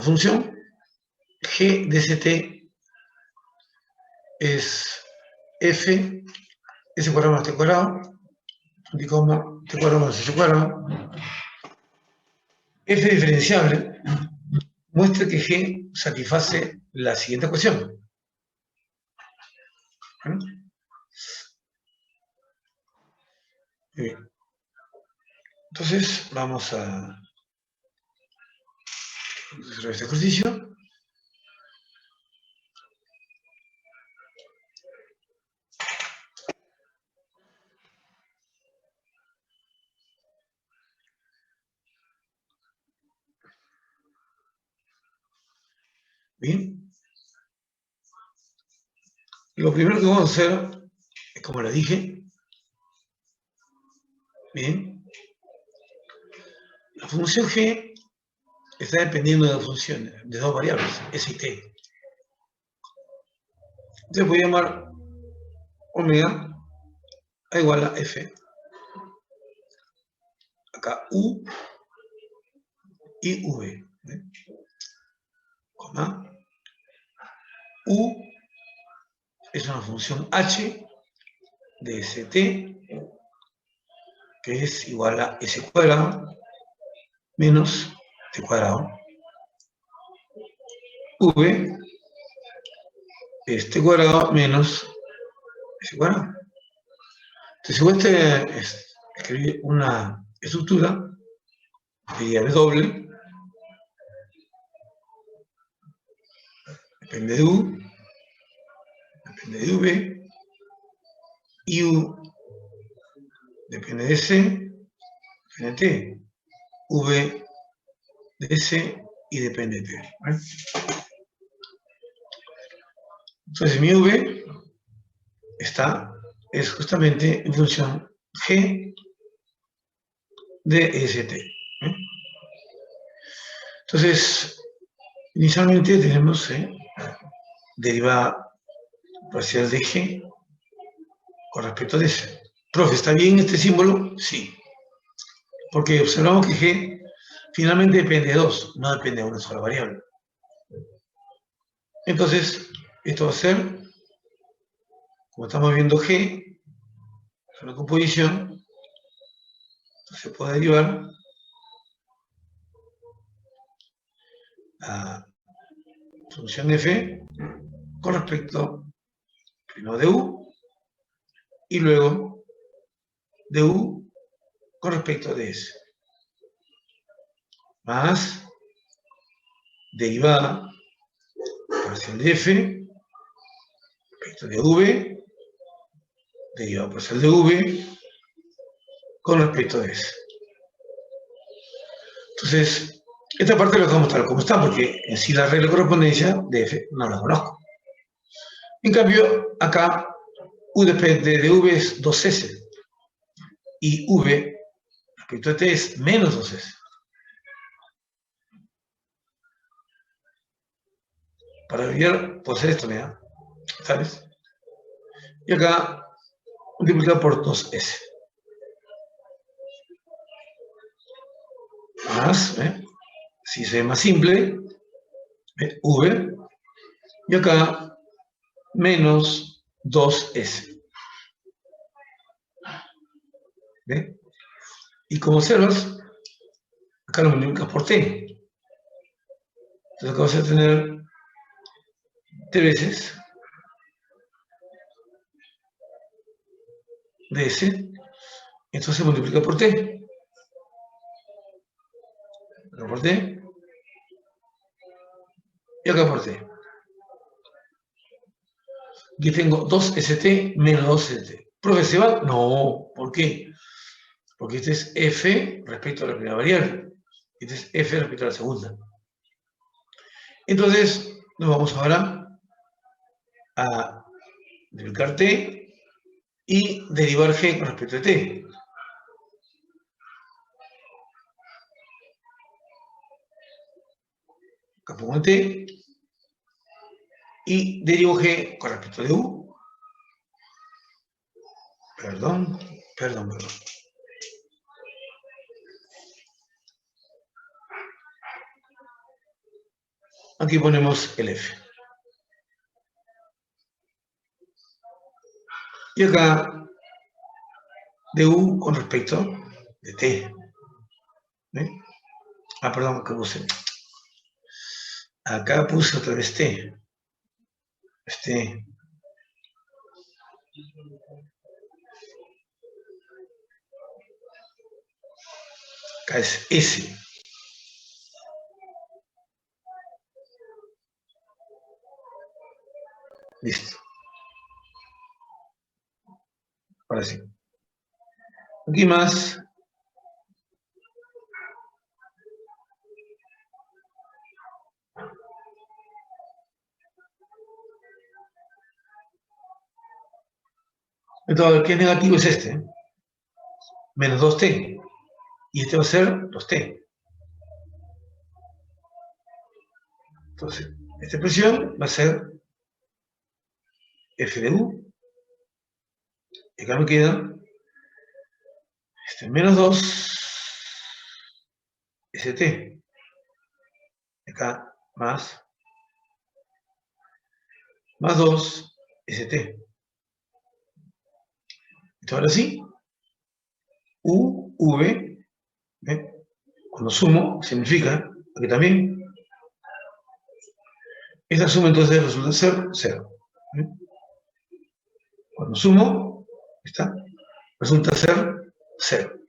función g de st es f, s cuadrado más t cuadrado, t cuadrado más s cuadrado, f diferenciable, muestra que g satisface la siguiente ecuación. Bien. Entonces, vamos a hacer este ejercicio. Bien. Lo primero que vamos a hacer es, como les dije, bien, la función g está dependiendo de dos funciones, de dos variables, s y t. Entonces voy a llamar omega a igual a f. Acá u y v. Coma. U es una función h de st, que es igual a s cuadrado menos t cuadrado. V es t cuadrado menos s cuadrado. Entonces, si usted escribir una estructura, sería W, depende de U, depende de V, y U depende de S, depende de T, V de S y depende de T. ¿Vale? Entonces, mi V es justamente en función G de ST. Entonces, inicialmente tenemos derivada parcial de G con respecto a S. Profe, ¿está bien este símbolo? Sí. Porque observamos que G finalmente depende de dos, no depende de una sola variable. Entonces, esto va a ser, como estamos viendo G, es una composición, se puede derivar a función f con respecto primero de u y luego de u con respecto de s, más derivada parcial de f respecto de v, derivada parcial de v con respecto de s. Entonces, esta parte la dejamos tal como está, porque en sí la regla de correspondencia de f no la conozco. En cambio, acá u depende de v es 2s y v respecto a t es menos 2s. Para abreviar, puedo hacer esto, mira, ¿sabes? Y acá multiplicado por 2s. Más, si se ve más simple, v, y acá menos 2s. ¿Ve? Y como observas, acá lo multiplicas por t. Entonces acá vas a tener t veces de s, entonces se multiplica por t. Acá por t, y acá por t. Aquí tengo 2st menos 2st. ¿Profe, se va? No, ¿por qué? Porque este es f respecto a la primera variable. Este es f respecto a la segunda. Entonces, nos vamos ahora a multiplicar t y derivar g con respecto a t. Acá pongo t y derivo g con respecto de u. Perdón. Aquí ponemos el F. Y acá, de U con respecto de T. ¿Ve? Ah, perdón, ¿qué puse? Acá puse otra vez T. Este. Acá es S. Listo. Ahora sí. Aquí más. Entonces, el que es negativo es este. Menos 2T. Y este va a ser 2T. Entonces, esta expresión va a ser F de U. Y acá me queda menos 2 ST. Acá más 2 ST. Entonces, ahora sí, U, V, ¿eh? Cuando sumo, significa que también esta suma entonces resulta ser 0. ¿Eh? Cuando sumo, ¿está? Resulta ser 0.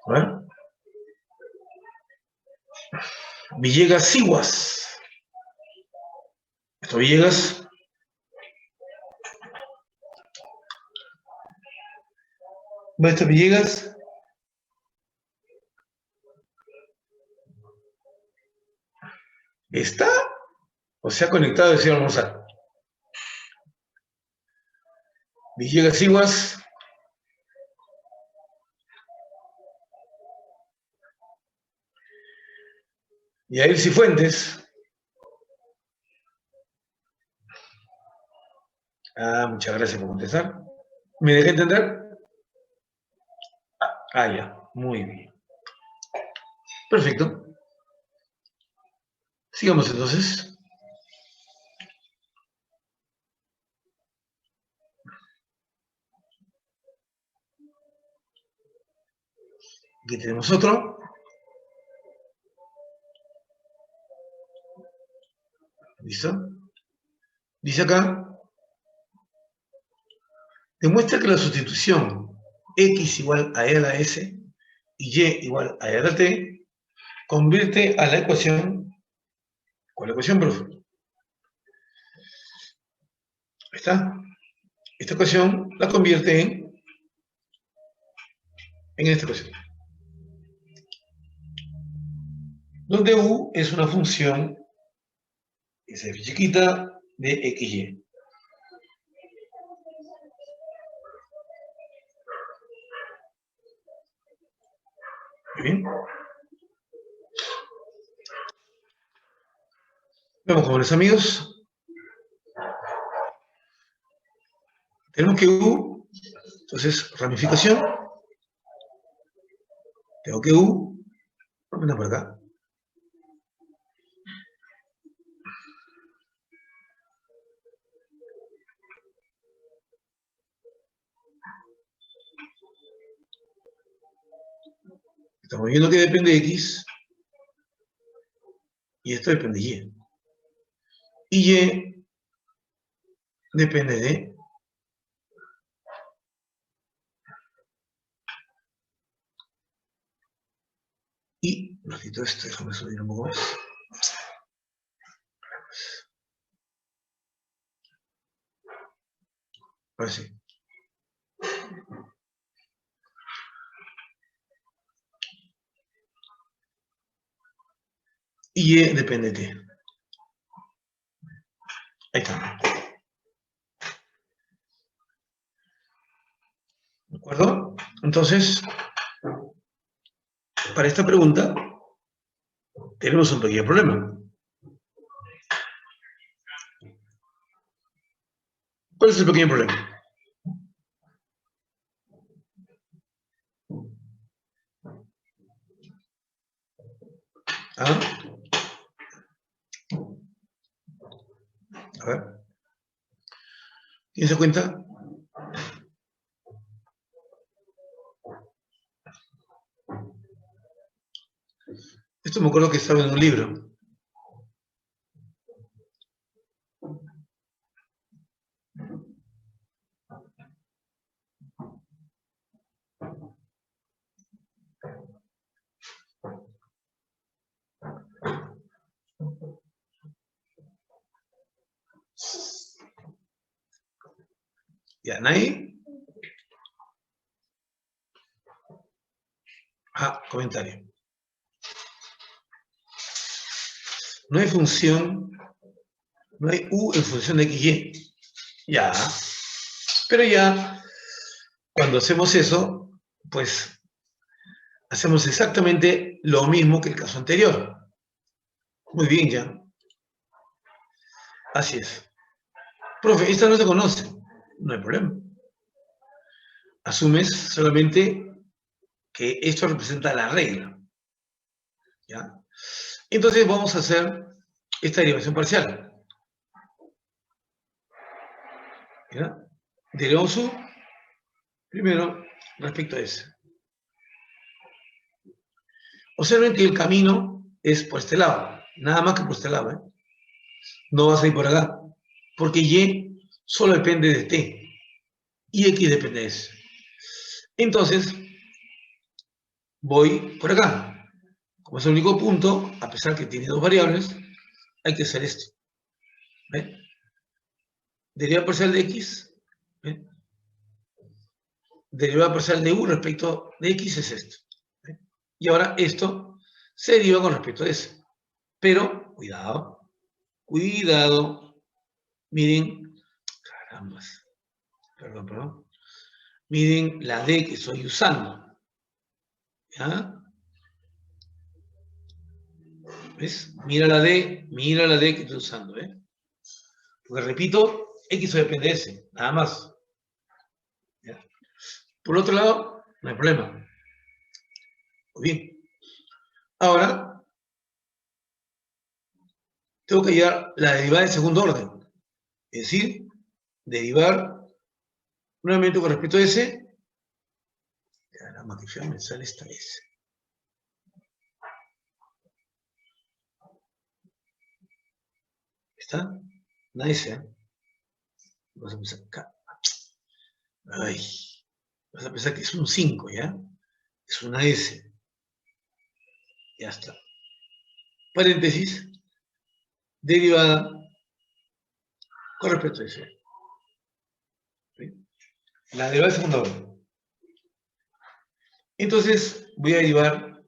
A ver. Villegas Siguas. Esto Villegas. Esto Villegas. ¿Está? O se ha conectado y se va a almorzar. Villegas Siguas. Y Ael Cifuentes. Muchas gracias por contestar. ¿Me dejé entender? Ya. Muy bien. Perfecto. Sigamos entonces. Aquí tenemos otro. ¿Listo? Dice acá. Demuestra que la sustitución x igual a e a la s y y igual a e a la t convierte a la ecuación. ¿Cuál ecuación, profe? ¿Está? Esta ecuación la convierte en esta ecuación. Donde u es una función, esa f chiquita, de xy. Bien. Vamos, jóvenes amigos. Tenemos que u, entonces ramificación. Tengo que u, ven por acá. Estamos viendo que depende de x y esto depende de y. Y y depende de y, un ratito esto, déjame subir un poco más. Ahora sí. Y depende de t. Ahí está. ¿De acuerdo? Entonces, para esta pregunta, tenemos un pequeño problema. ¿Cuál es el pequeño problema? ¿Ah? A ver. ¿Quién se cuenta? Esto me acuerdo que estaba en un libro. ¿Ya, nadie? Ah, comentario. No hay función, no hay U en función de XY. Ya. Pero ya, cuando hacemos eso, pues hacemos exactamente lo mismo que el caso anterior. Muy bien, ya. Así es. Profe, esta no se conoce. No hay problema. Asumes solamente que esto representa la regla. ¿Ya? Entonces vamos a hacer esta derivación parcial. ¿Ya? Derivamos U primero respecto a S. Observen que el camino es por este lado, nada más que por este lado. No vas a ir por acá, porque Y solo depende de T y X depende de S. Entonces, voy por acá. Como es el único punto, a pesar que tiene dos variables, hay que hacer esto. ¿Ven? Derivada parcial de X, ¿ven? Derivada parcial de U respecto de X es esto. ¿Ven? Y ahora esto se deriva con respecto a S. Pero, cuidado, cuidado. Miren, carambas. Perdón. Miren la D que estoy usando. ¿Ya? ¿Ves? Mira la D que estoy usando, ¿eh? Porque repito, X depende de S, nada más. ¿Ya? Por otro lado, no hay problema. Muy bien. Ahora, tengo que hallar la derivada de segundo orden. Es decir, derivar nuevamente con respecto a S. Caramba, que fea me sale esta S. ¿Está? Una S, ¿eh? Vamos a empezar acá. Ay. Vas a pensar que es un 5, ¿ya? Es una S. Ya está. Paréntesis. Derivada con respecto a S. ¿Sí? La derivada de segundo orden. Entonces, voy a derivar,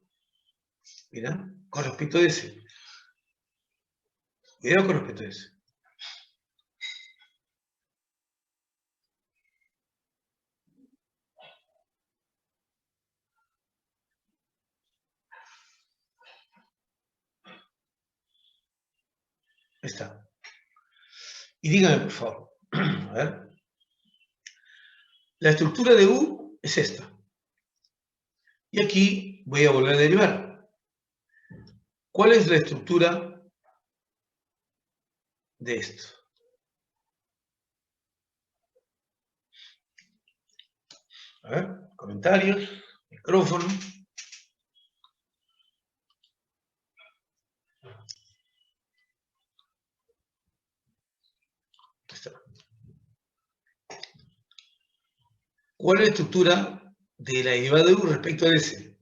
mira, con respecto a S. Cuidado con respecto a S. Ahí está. Y dígame, por favor. A ver. La estructura de U es esta. Y aquí voy a volver a derivar. ¿Cuál es la estructura de esto? A ver, comentarios, micrófono. Ahí está. ¿Cuál es la estructura de la derivada de U respecto a S?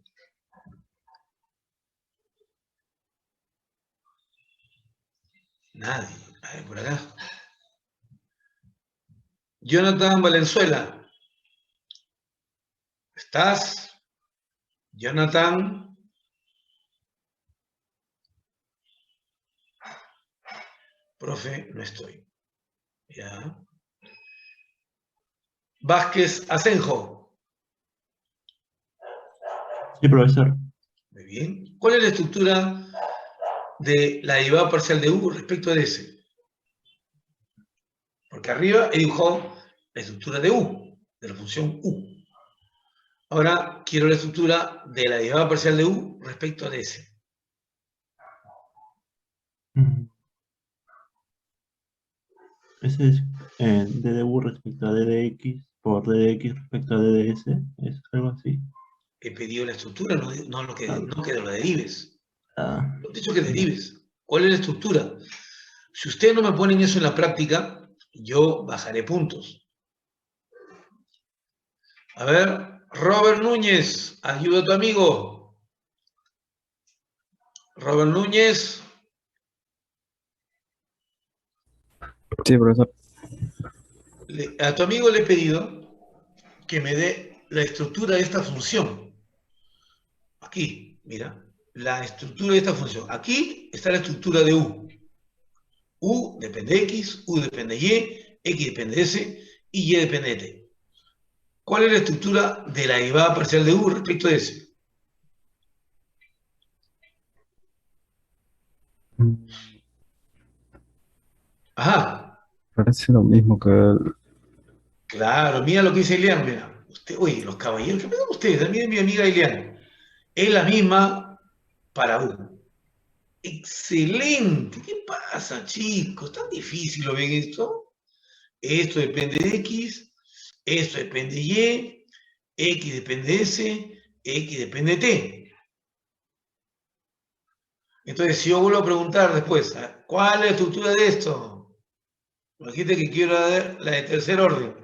Nadie. A ver, por acá. Jonathan Valenzuela. ¿Estás? Jonathan. Profe, no estoy. Ya. Vázquez Asenjo. Sí, profesor. Muy bien. ¿Cuál es la estructura de la derivada parcial de U respecto de S? Porque arriba he dibujado la estructura de U, de la función U. Ahora quiero la estructura de la derivada parcial de U respecto de S. Mm. Ese es DDU respecto a DDX por DDX respecto a DDS. Es algo así. He pedido la estructura, Ah, no que lo derives. ah, He dicho que ya. derives. ¿Cuál es la estructura? Si ustedes no me ponen eso en la práctica, yo bajaré puntos. A ver, Robert Núñez, ayuda a tu amigo. Robert Núñez, Sí, profesor. a tu amigo le he pedido que me dé la estructura de esta función. Aquí, mira, la estructura de esta función. Aquí está la estructura de U. U depende de X, U depende de Y, X depende de S y Y depende de T. ¿Cuál es la estructura de la derivada parcial de U respecto de S? Ajá, Parece lo mismo que el... claro, mira lo que dice Elian, mira. Usted, oye, los caballeros, ¿qué me dan ustedes? Miren mi amiga Elian. Es la misma para U. Excelente. ¿Qué pasa, chicos? ¿Tan difícil lo ven esto? Esto depende de X, esto depende de Y, X depende de S, X depende de T. Entonces, si yo vuelvo a preguntar después, ¿cuál es la estructura de esto? Imagínate que quiero la de tercer orden.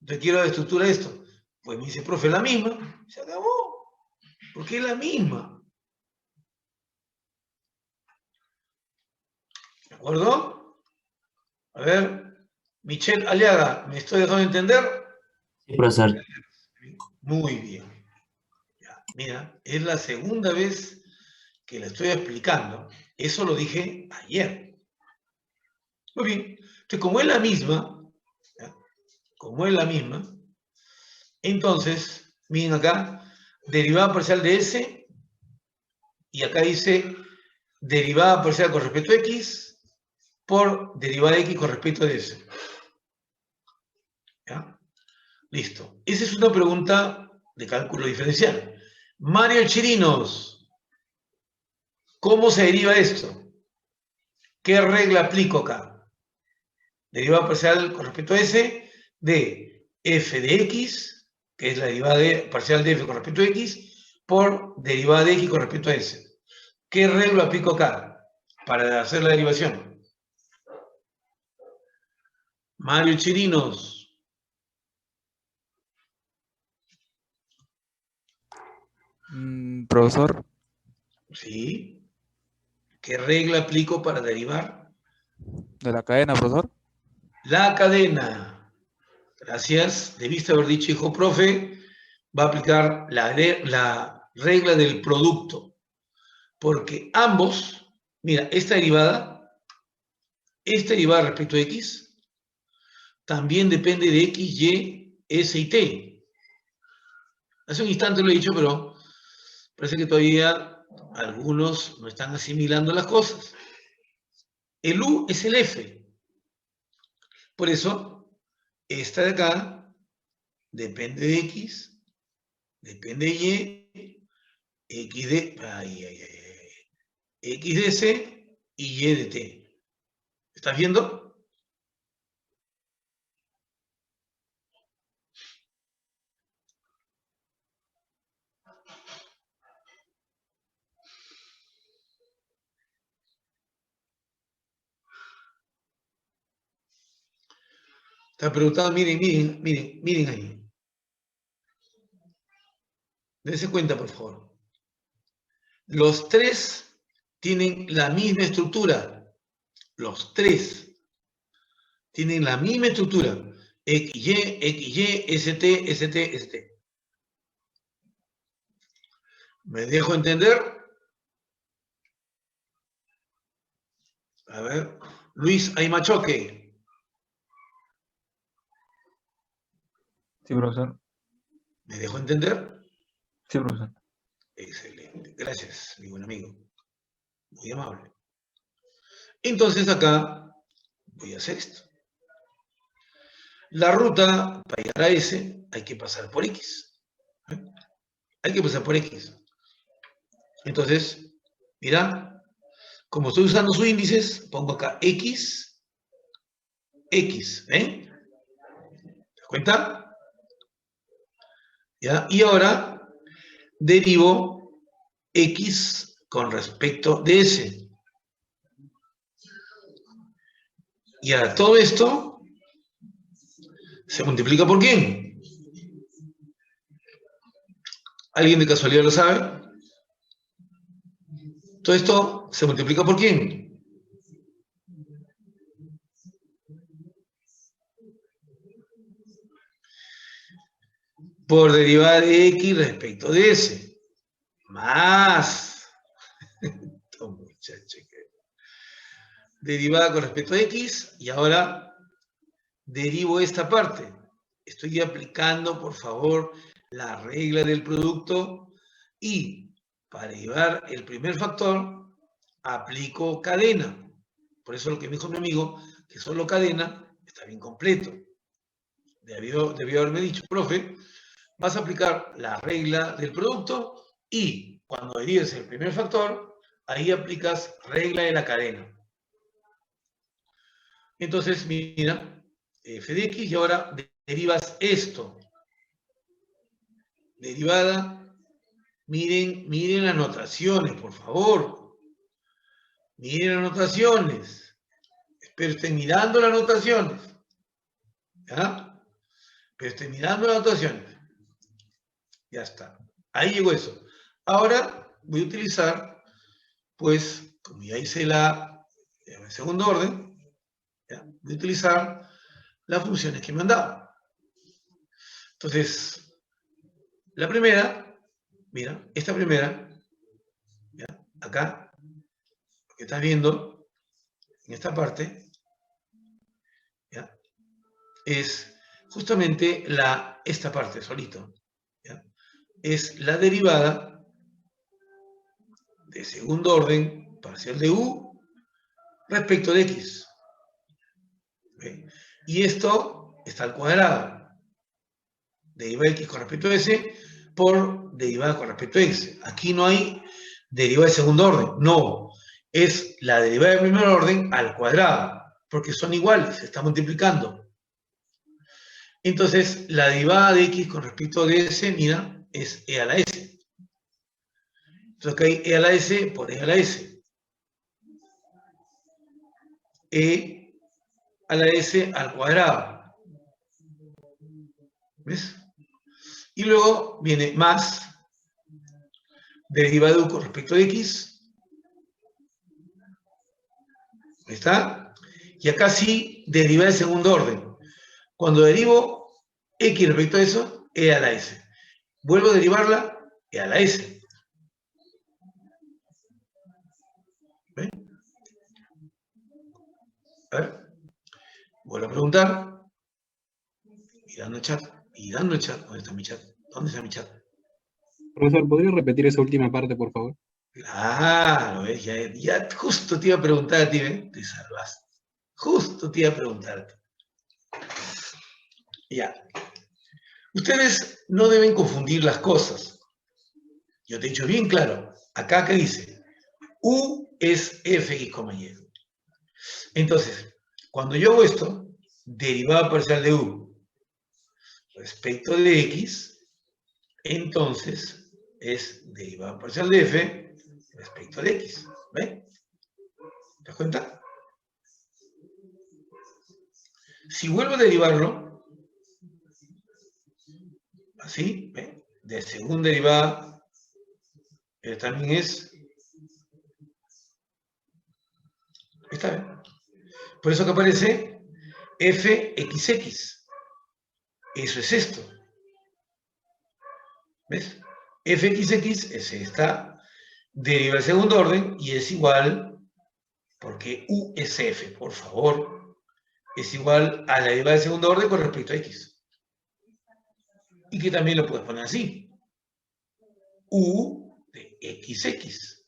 Entonces quiero la estructura de esto. Pues me dice, profe, la misma. Se acabó. Porque es la misma. ¿De acuerdo? A ver, Michelle Aliaga, ¿me estoy dejando entender? Sí, profesor. Muy bien. Ya, mira, es la segunda vez que la estoy explicando. Eso lo dije ayer. Muy bien. Entonces, como es la misma, ¿ya? Como es la misma, entonces, miren acá, derivada parcial de S, y acá dice derivada parcial con respecto a X por derivada de X con respecto a S. ¿Ya? Listo. Esa es una pregunta de cálculo diferencial. Mario Chirinos, ¿cómo se deriva esto? ¿Qué regla aplico acá? Derivada parcial con respecto a S de f de x, que es la derivada parcial de f con respecto a x, por derivada de x con respecto a s. ¿Qué regla aplico acá para hacer la derivación? Mario Chirinos. Profesor, ¿Sí? ¿Qué regla aplico para derivar? de la cadena, profesor. La cadena. Gracias. Debiste haber dicho, hijo profe, va a aplicar la regla del producto. Porque ambos, mira, esta derivada respecto a x, también depende de x, y, s y t. Hace un instante lo he dicho, pero parece que todavía algunos no están asimilando las cosas. El u es el f. Por eso, esta de acá depende de x, depende de y, x de, x de c y de t. ¿Estás viendo? Está preguntando, miren ahí. Dense cuenta, por favor. Los tres tienen la misma estructura. Los tres tienen la misma estructura. XY, ST, ST, ST. ¿Me dejo entender? A ver. Luis Aymachoque. Sí, profesor. ¿Me dejo entender? Sí, profesor. Excelente. Gracias, mi buen amigo. Muy amable. Entonces acá voy a hacer esto. La ruta para llegar a S hay que pasar por X. Hay que pasar por X. Entonces, mira, Como estoy usando sus índices, pongo acá X, ¿ven? ¿Te das cuenta? ¿Ya? Y ahora derivo X con respecto de S. Y ahora todo esto se multiplica por ¿quién? ¿Alguien de casualidad lo sabe? Todo esto se multiplica por ¿quién? Por derivada de X respecto de S. Más. Muchacho, derivada con respecto a X, y ahora derivo esta parte. Estoy aplicando, por favor, la regla del producto, y para derivar el primer factor, aplico cadena. Por eso lo que me dijo mi amigo, que solo cadena, está bien completo. Debió haberme dicho, profe, vas a aplicar la regla del producto, y cuando derives el primer factor, ahí aplicas regla de la cadena. Entonces, mira, f de x, y ahora derivas esto. Derivada, miren las notaciones, por favor. Miren las notaciones. Espero estén mirando las notaciones. ¿Ya? Pero estén mirando las notaciones. Ya está. Ahí llegó eso. Ahora voy a utilizar, pues, como ya hice el segundo orden, ¿ya? Voy a utilizar las funciones que me han dado. Entonces, la primera, mira, esta primera, ¿ya? Acá, lo que estás viendo, en esta parte, ¿ya? Es justamente esta parte, solito, ¿ya? Es la derivada de segundo orden parcial de u respecto de x. ¿Okay? Y esto está al cuadrado. Derivada de x con respecto a s por derivada con respecto a x. Aquí no hay derivada de segundo orden, no. Es la derivada de primer orden al cuadrado, porque son iguales, se está multiplicando. Entonces, la derivada de x con respecto de s, mira, es e a la s. Entonces acá hay e a la s por e a la s. E a la s al cuadrado. ¿Ves? Y luego viene más derivada de u con respecto de x. Ahí está. Y acá sí, derivada de segundo orden. Cuando derivo x respecto a eso, e a la s. Vuelvo a derivarla, e a la s. ¿Ven? A ver. Vuelvo a preguntar. Mirando el chat. Mirando el chat. ¿Dónde está mi chat? ¿Dónde está mi chat? Profesor, ¿podría repetir esa última parte, por favor? Claro, ¿ves? Ya justo te iba a preguntar a ti, ¿ves? Te salvaste. Justo te iba a preguntarte. Ya. Ustedes no deben confundir las cosas. Yo te he dicho bien claro. Acá, ¿qué dice? U es fx, y. Entonces, cuando yo hago esto, derivada parcial de u respecto de x, entonces es derivada parcial de f respecto de x. ¿Ven? ¿Te das cuenta? Si vuelvo a derivarlo, así, ¿ven? De segunda derivada, también es esta vez. Por eso que aparece fxx. Eso es esto. ¿Ves? Fxx es esta derivada de segundo orden y es igual, porque u es f, por favor, es igual a la derivada de segundo orden con respecto a x. Y que también lo puedes poner así. U de xx.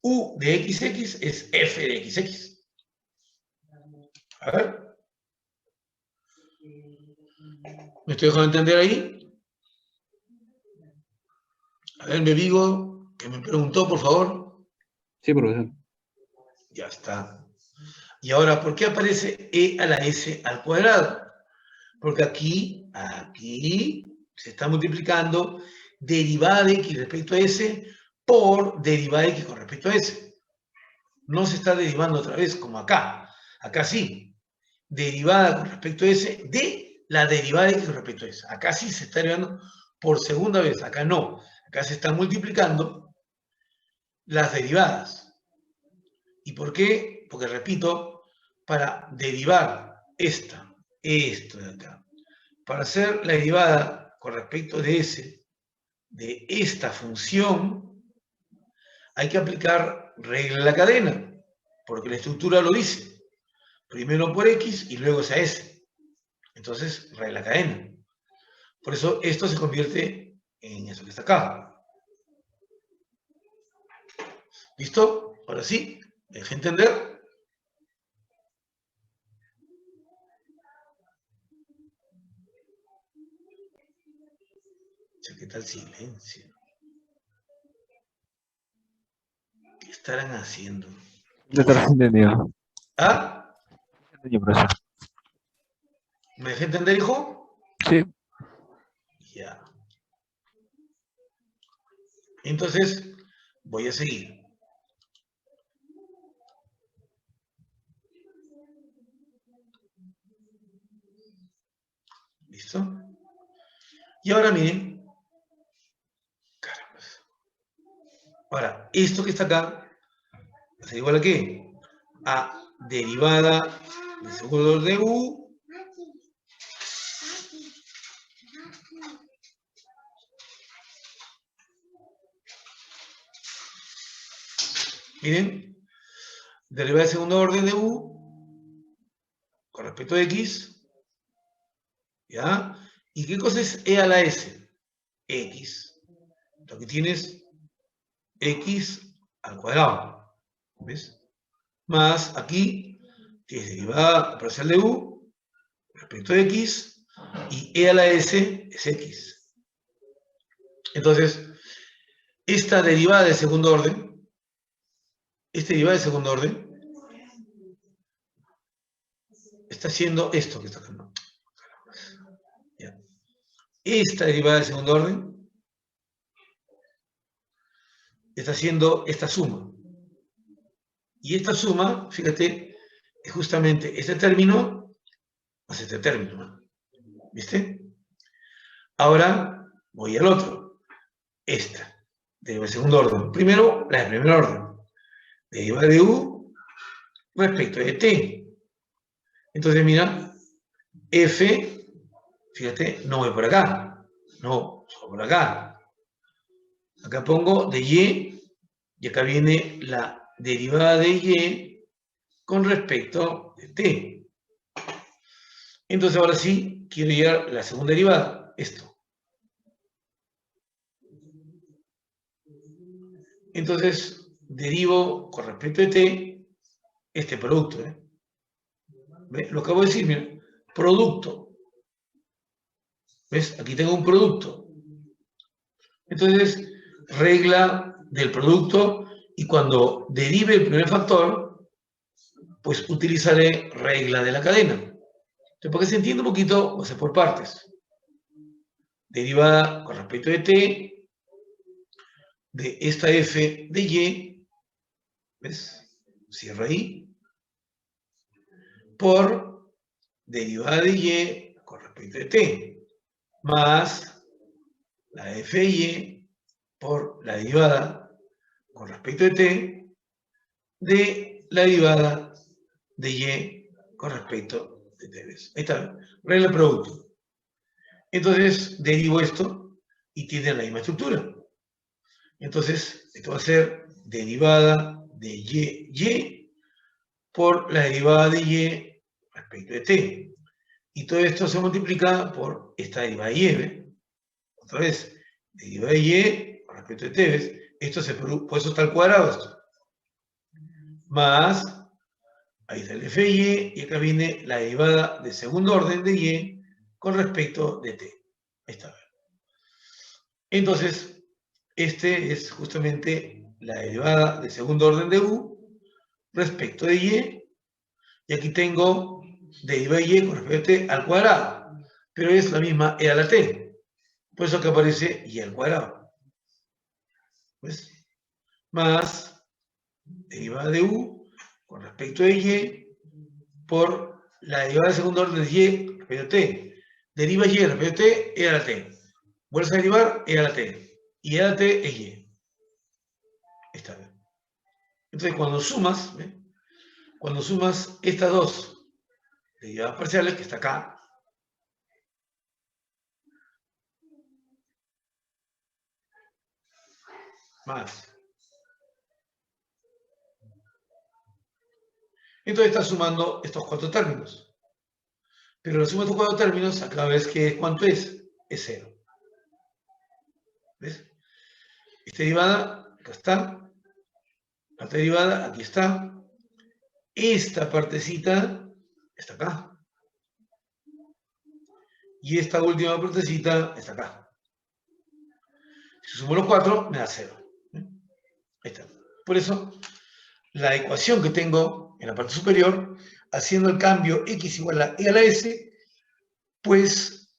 U de xx es f de xx. A ver. ¿Me estoy dejando entender ahí? A ver, me digo, que me preguntó, por favor. Sí, profesor. Ya está. Y ahora, ¿por qué aparece e a la s al cuadrado? Porque aquí se está multiplicando derivada de x respecto a s por derivada de x con respecto a s. No se está derivando otra vez como acá. Acá sí. Derivada con respecto a s de la derivada de x con respecto a s. Acá sí se está derivando por segunda vez. Acá no. Acá se están multiplicando las derivadas. ¿Y por qué? Porque, repito, para derivar esto de acá, para hacer la derivada con respecto de s, de esta función, hay que aplicar regla de la cadena, porque la estructura lo dice. Primero por x y luego es a s. Entonces, regla de la cadena. Por eso esto se convierte en eso que está acá. ¿Listo? Ahora sí, ¿me dejé entender? ¿Qué tal silencio? ¿Qué estarán haciendo? Yo te lo he entendido. ¿Ah? Entendí, profesor. ¿Me dejé entender, hijo? Sí. Ya. Entonces, voy a seguir. ¿Listo? Y ahora miren. Caramba. Ahora, esto que está acá, ¿es igual a qué? A derivada del segundo orden de u. Miren, derivada del segundo orden de u con respecto a x. ¿Ya? ¿Y qué cosa es e a la s? X. Lo que tienes x al cuadrado. ¿Ves? Más aquí tienes derivada parcial de u respecto a x y e a la s es x. Entonces, esta derivada de segundo orden, está haciendo esto que está acá. ¿No? Ya. Esta derivada de segundo orden está haciendo esta suma. Y esta suma, fíjate, es justamente este término más este término. ¿Viste? Ahora voy al otro. Esta, derivada de segundo orden. Primero, la de primer orden. Derivada de u respecto de t. Entonces, mira, f, fíjate, no voy por acá. No, solo por acá. Acá pongo de y acá viene la derivada de y con respecto de t. Entonces, ahora sí, quiero llegar a la segunda derivada, esto. Entonces, derivo con respecto de t este producto. ¿Ves? Lo acabo de decir, mira, producto. ¿Ves? Aquí tengo un producto. Entonces, regla del producto, y cuando derive el primer factor, pues utilizaré regla de la cadena. Entonces, para que se entienda un poquito, voy a hacer por partes. Derivada con respecto de t, de esta f de y, ¿ves? Cierro ahí, por derivada de y con respecto de t, más la f de y por la derivada con respecto de t de la derivada de y con respecto de t. ¿Ves? Ahí está, regla del producto. Entonces derivo esto y tiene la misma estructura. Entonces esto va a ser derivada de y por la derivada de y respecto de t. Y todo esto se multiplica por esta derivada de y. ¿Ves? Otra vez, derivada de y con respecto de t. ¿Ves? Esto se produce, por eso está al cuadrado esto. Más, ahí está el f de y acá viene la derivada de segundo orden de y con respecto de t. Ahí está. Entonces, este es justamente la derivada de segundo orden de u respecto de y. Y aquí tengo derivada de y con respecto a t al cuadrado. Pero es la misma e a la t. Por eso que aparece y al cuadrado. ¿Ves? Más derivada de u con respecto de y por la derivada de segundo orden de y respecto a t. Deriva y respecto a t, e a la t. Vuelves a derivar, e a la t. Y e a la t es y. Está bien. Entonces, cuando sumas, ¿ves? Cuando sumas estas dos derivadas parciales, que está acá, más. Entonces está sumando estos cuatro términos. Pero la suma de estos cuatro términos, acá ves que ¿cuánto es? Es 0. ¿Ves? Esta derivada, acá está. La otra derivada, aquí está. Esta partecita está acá. Y esta última partecita está acá. Si sumo los 4, me da 0. Ahí está. Por eso, la ecuación que tengo en la parte superior, haciendo el cambio x igual a e a la s, pues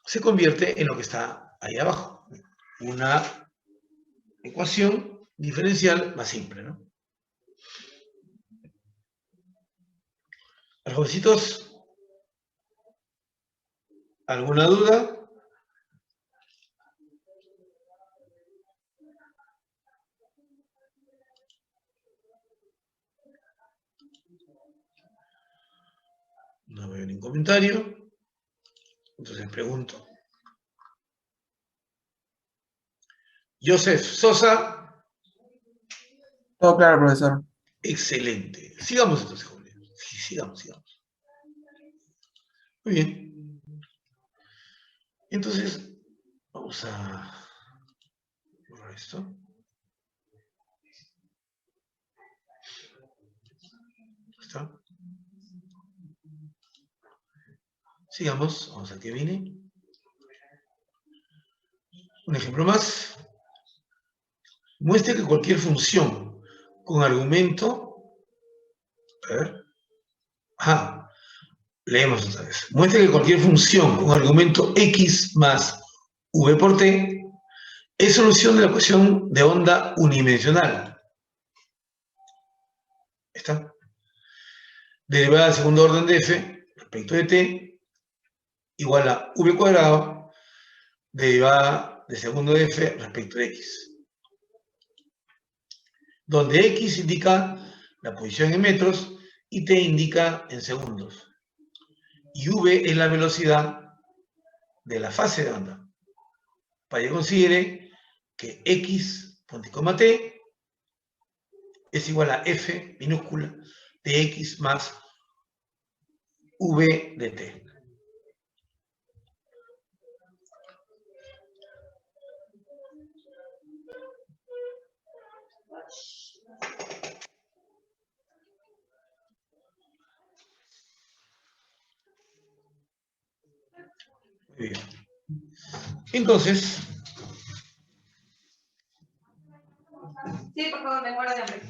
se convierte en lo que está ahí abajo. Una ecuación diferencial más simple, ¿no? A los jovencitos, ¿alguna duda? No veo ningún comentario. Entonces pregunto. Joseph Sosa. Todo claro, profesor. Excelente. Sigamos entonces, jóvenes. Sí, sigamos. Muy bien. Entonces, vamos a borrar esto. ¿Está? Sigamos. Vamos a ver qué viene. Un ejemplo más. Muestre que cualquier función con argumento. A ver. Ajá. Leemos otra vez. Muestre que cualquier función con argumento x más v por t es solución de la ecuación de onda unidimensional. ¿Está? Derivada de segundo orden de f respecto de t igual a v cuadrado derivada de segundo de f respecto de x. Donde x indica la posición en metros y t indica en segundos. Y v es la velocidad de la fase de onda. Para que considere que x, punto y coma t, es igual a f minúscula de x más v de t. Muy bien. Entonces, sí, por favor, me guarda de hambre.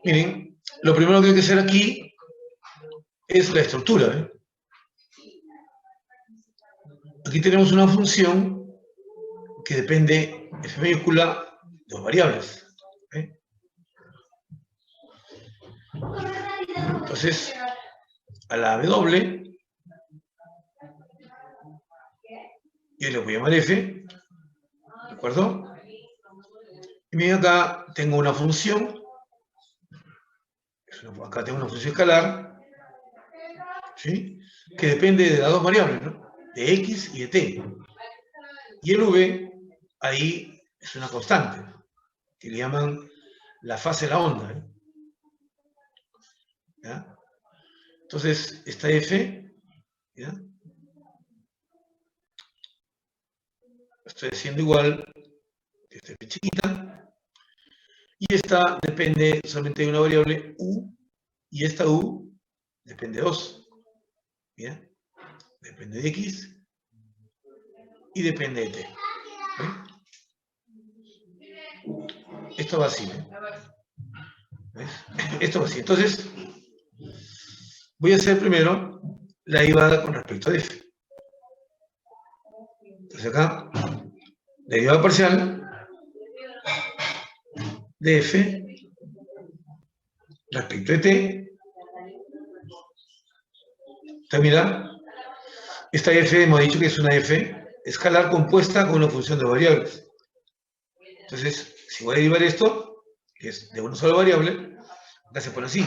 Miren, lo primero que hay que hacer aquí es la estructura. ¿Eh? Aquí tenemos una función que depende, f mayúscula, de dos variables. ¿Eh? Entonces, a la w, yo le voy a llamar f, ¿de acuerdo? Y miren, acá tengo una función, acá tengo una función escalar, ¿sí? Que depende de las dos variables, ¿no? De x y de t. Y el v, ahí es una constante, que le llaman la fase de la onda. ¿Eh? ¿Ya? Entonces, esta f, ¿ya? Estoy haciendo igual que esta f chiquita, y esta depende solamente de una variable u, y esta u depende de 2. ¿Bien? Depende de x y depende de t. ¿Ven? Esto va así. ¿eh? ¿Ves? Esto va así. Entonces, voy a hacer primero la derivada con respecto a f. Entonces acá, derivada parcial de f respecto de t. Termina. Esta f hemos dicho que es una f escalar compuesta con una función de variables. Entonces, si voy a derivar esto, que es de una sola variable, acá se pone así.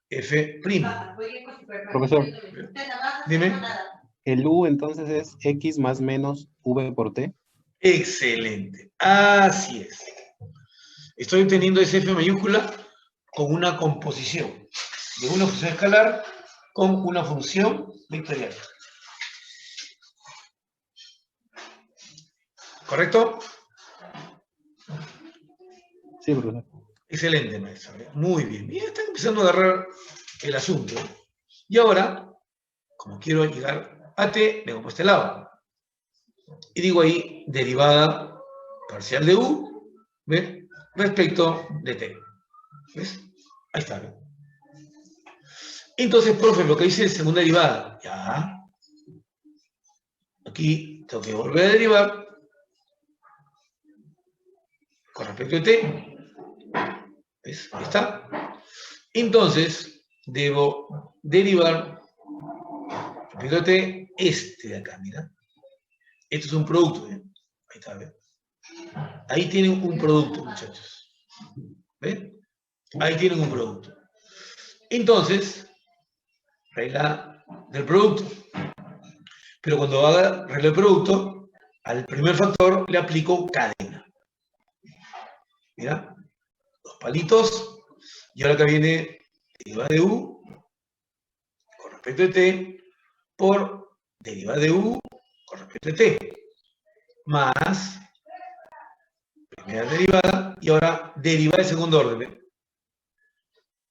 F'. Profesor, Dime. el U entonces es X más menos V por T. Excelente. Así es. Estoy obteniendo ese F mayúscula con una composición de una función escalar con una función vectorial. ¿Correcto? Sí, profesor. Excelente, maestro. Muy bien. Ya están empezando a agarrar el asunto. Y ahora, como quiero llegar a t, vengo por este lado. Y digo ahí, derivada parcial de u, ¿ves? Respecto de t. ¿Ves? Ahí está. ¿Ves? Entonces, profe, lo que dice es segunda derivada. Ya. Aquí tengo que volver a derivar con respecto a t. ¿Ves? Ahí está. Entonces, debo derivar respecto a t este de acá, mira. Esto es un producto, ¿eh? Ahí está, ¿ves? Ahí tienen un producto, muchachos. ¿Ven? Ahí tienen un producto. Entonces, regla del producto. Pero cuando haga regla del producto, al primer factor le aplico cadena. Mira, dos palitos. Y ahora acá viene derivada de u con respecto de t por derivada de u con respecto de t. Más primera derivada y ahora derivada de segundo orden. ¿eh?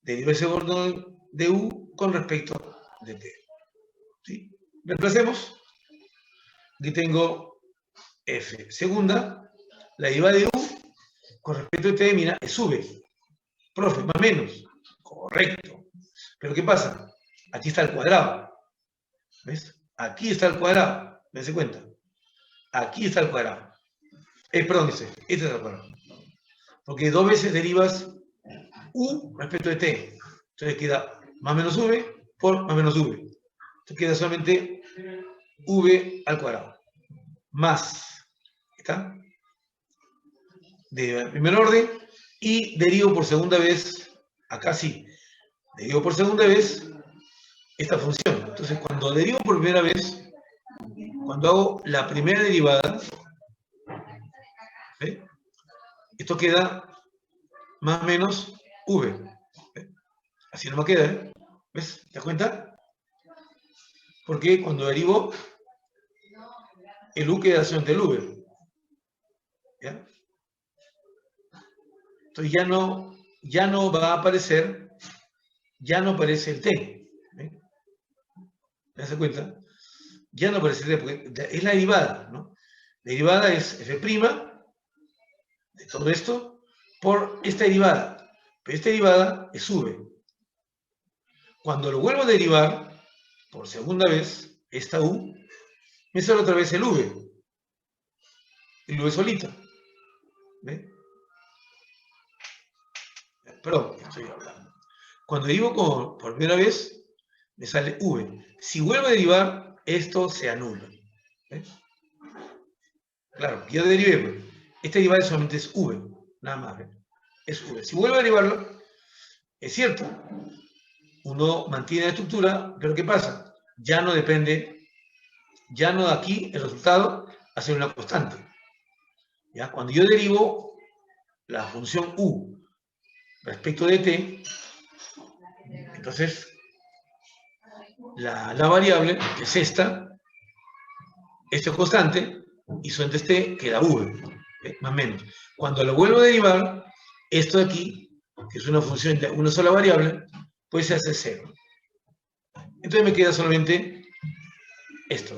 Derivada de segundo orden de u con respecto de t. ¿Sí? Reemplacemos. Aquí tengo f segunda, la derivada de u con respecto a t, mira, es v. Profe, más o menos. Correcto. Pero ¿qué pasa? Aquí está el cuadrado. ¿Ves? Aquí está el cuadrado. ¿Me das cuenta? Aquí está el cuadrado. Perdón, este es el cuadrado. Porque dos veces derivas u respecto de t. Entonces queda más menos v por más menos v. Entonces queda solamente v al cuadrado. Más. ¿Está? De primer orden. Y derivo por segunda vez. Acá sí. Derivo por segunda vez esta función. Entonces cuando derivo por primera vez, cuando hago la primera derivada, ¿ve? Esto queda más o menos v. ¿Ve? Así no me queda, ¿eh? ¿Ves? ¿Te das cuenta? Porque cuando derivo, el u queda solamente el v. ¿Ya? Entonces ya no va a aparecer, ya no aparece el t. ¿Ve? ¿Te das cuenta? Ya no aparece el t, porque es la derivada, ¿no? La derivada es f' de todo esto por esta derivada. Pero esta derivada es v. Cuando lo vuelvo a derivar por segunda vez, esta u, me sale otra vez el v. El v solito. ¿Ve? Perdón, estoy hablando. Cuando derivo por primera vez, me sale v. Si vuelvo a derivar, esto se anula. ¿Ve? Claro, ya derivé. Pues. Esta derivada solamente es v. Nada más. ¿Ve? Es v. Si vuelvo a derivarlo, es cierto. Uno mantiene la estructura, pero ¿qué pasa? Ya no depende, ya no aquí el resultado hace una constante. ¿Ya? Cuando yo derivo la función u respecto de t, entonces la variable, que es esta es constante, y su entes t queda v, más o menos. Cuando lo vuelvo a derivar, esto de aquí, que es una función de una sola variable, pues se hace 0. Entonces me queda solamente esto,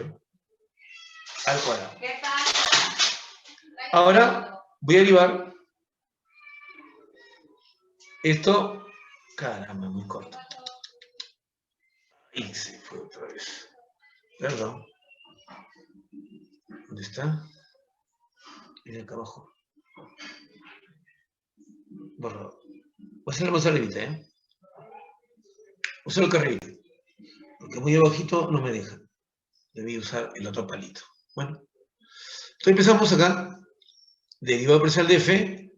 al cuadrado. Ahora voy a derivar Esto, caramba, muy corto. Y se fue otra vez. Perdón. ¿Dónde está? Y de acá abajo. Borrado. Voy a hacerlo más arribita, ¿eh? Voy a hacerlo acá arriba. Porque muy abajito no me deja. Debí usar el otro palito. Bueno. Entonces empezamos acá. Derivada parcial de f.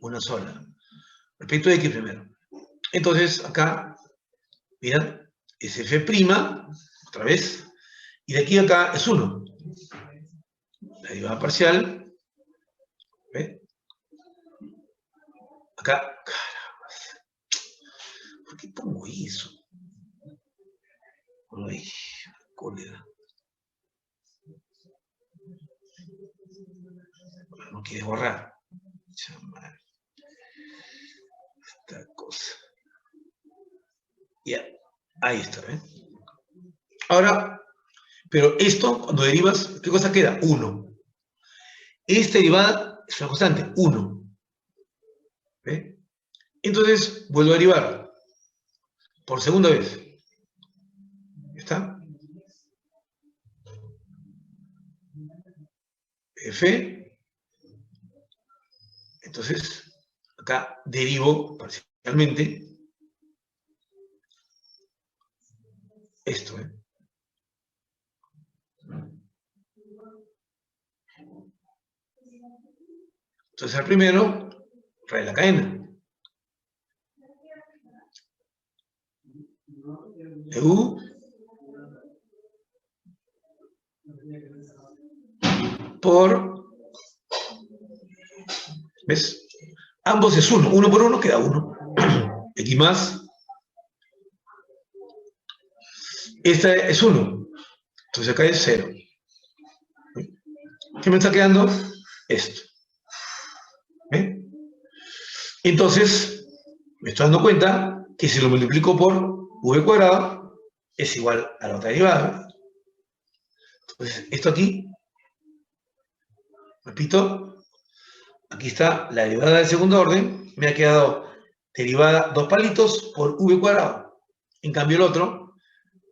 Una sola. Respecto de x primero. Entonces, acá, mira, es f', otra vez, y de aquí a acá es 1. La derivada parcial, ¿ve? Acá, caramba, ¿por qué pongo eso? Ay, cólera. No quieres borrar. Chamal. Esta cosa. Ya, ahí está, ¿ven? Ahora, pero esto, cuando derivas, ¿qué cosa queda? 1. Esta derivada es una constante, 1. ¿Ve? Entonces, vuelvo a derivar. Por segunda vez. ¿Está? F. Entonces, acá derivo parcialmente esto, ¿eh? Entonces, al primero, trae la cadena. U por, ¿ves? Ambos es 1. 1 por 1 queda 1. X más. Esta es 1. Entonces acá es 0. ¿Qué me está quedando? Esto. ¿Ve? Entonces, me estoy dando cuenta que si lo multiplico por v cuadrado, es igual a la otra derivada. Entonces, esto aquí, repito, aquí está la derivada del segundo orden, me ha quedado derivada 2 palitos por v cuadrado. En cambio el otro,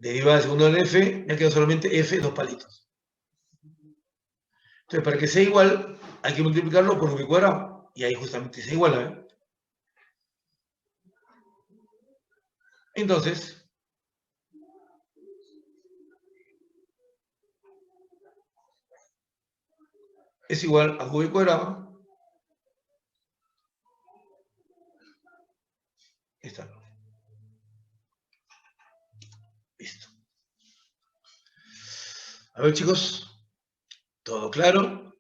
derivada del segundo orden f, me ha quedado solamente f 2 palitos. Entonces, para que sea igual, hay que multiplicarlo por v cuadrado. Y ahí justamente se iguala, ¿eh? Entonces, es igual a v cuadrado. Ahí está. Listo. A ver, chicos. ¿Todo claro?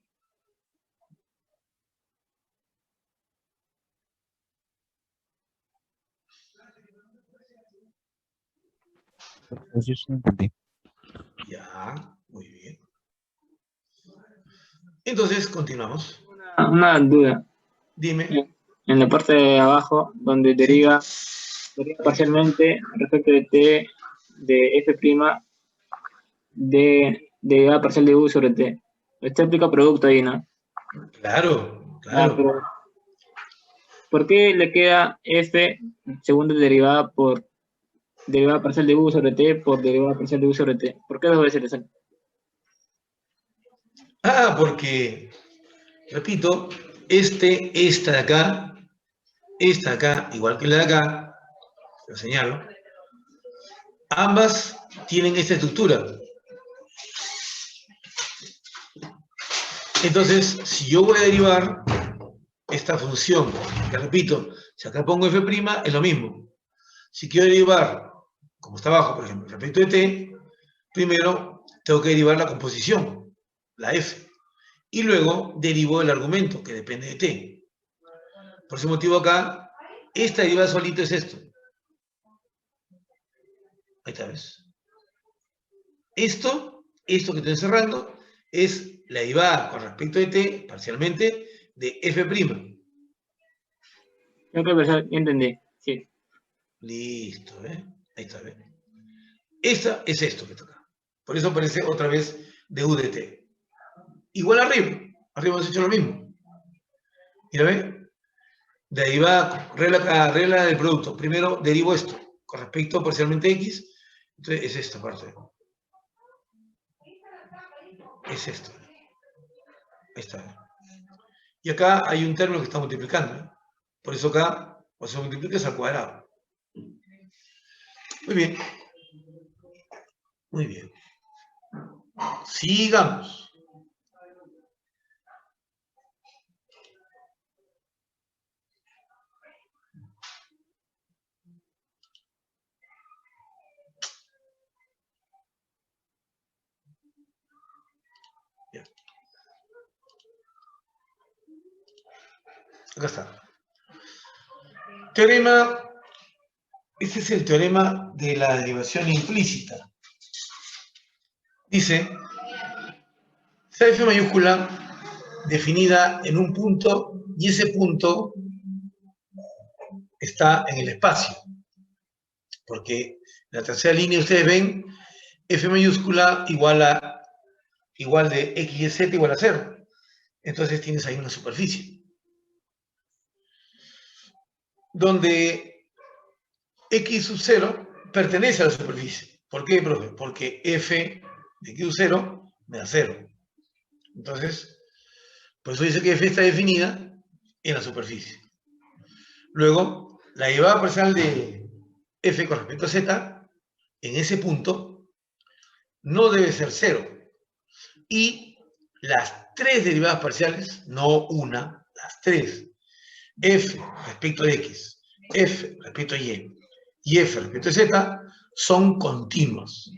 Yo sí lo entendí. Ya, muy bien. Entonces, continuamos. Una duda. Dime. En la parte de abajo, donde deriva parcialmente respecto de t de f' de derivada parcial de u sobre t. Usted aplica producto ahí, ¿no? Claro, Ah, claro. pero ¿por qué le queda f segunda derivada por derivada parcial de u sobre t por derivada parcial de u sobre t? ¿Por qué 2 veces le sale? Ah, porque, repito, esta de acá, igual que la de acá, lo señalo, ambas tienen esta estructura. Entonces, si yo voy a derivar esta función, que repito, si acá pongo f', es lo mismo. Si quiero derivar, como está abajo, por ejemplo, respecto de t, primero tengo que derivar la composición, la f, y luego derivo el argumento, que depende de t. Por ese motivo acá, esta derivada solita es esto. Ahí está, ¿ves? Esto que estoy encerrando, es la derivada con respecto de t, parcialmente, de f'. Creo que ya entendí, sí. Listo, ¿eh? Ahí está, ¿ves? Esta es esto que está acá. Por eso aparece otra vez de u de t. Igual arriba. Arriba hemos hecho lo mismo. Mira, ¿ves? Derivada, regla del producto. Primero derivo esto con respecto parcialmente a X. Entonces es esta parte. Es esto. Ahí está. Y acá hay un término que está multiplicando, ¿eh? Por eso acá, cuando se multiplica es al cuadrado. Muy bien. Muy bien. Sigamos. Bien. Acá está. Teorema. Este es el teorema de la derivación implícita. Dice, sea F mayúscula definida en un punto y ese punto está en el espacio. Porque en la tercera línea ustedes ven F mayúscula igual de X y Z igual a 0. Entonces tienes ahí una superficie. Donde X sub 0 pertenece a la superficie. ¿Por qué, profe? Porque F de X sub 0 me da 0. Entonces, por eso dice que F está definida en la superficie. Luego, la derivada parcial de F con respecto a Z, en ese punto, no debe ser 0. Y las tres derivadas parciales, no una, las tres, F respecto a X, F respecto a y F respecto a Z, son continuas.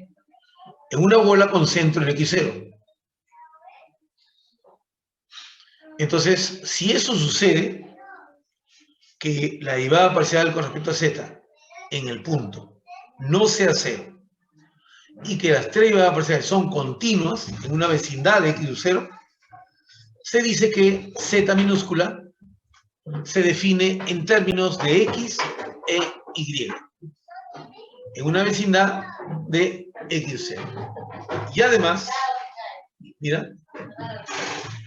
En una bola con centro en X0. Entonces, si eso sucede, que la derivada parcial con respecto a Z en el punto no sea 0, y que las tres derivadas parciales son continuas en una vecindad de X sub 0, se dice que Z minúscula se define en términos de X e Y, en una vecindad de X sub 0. Y además, mira,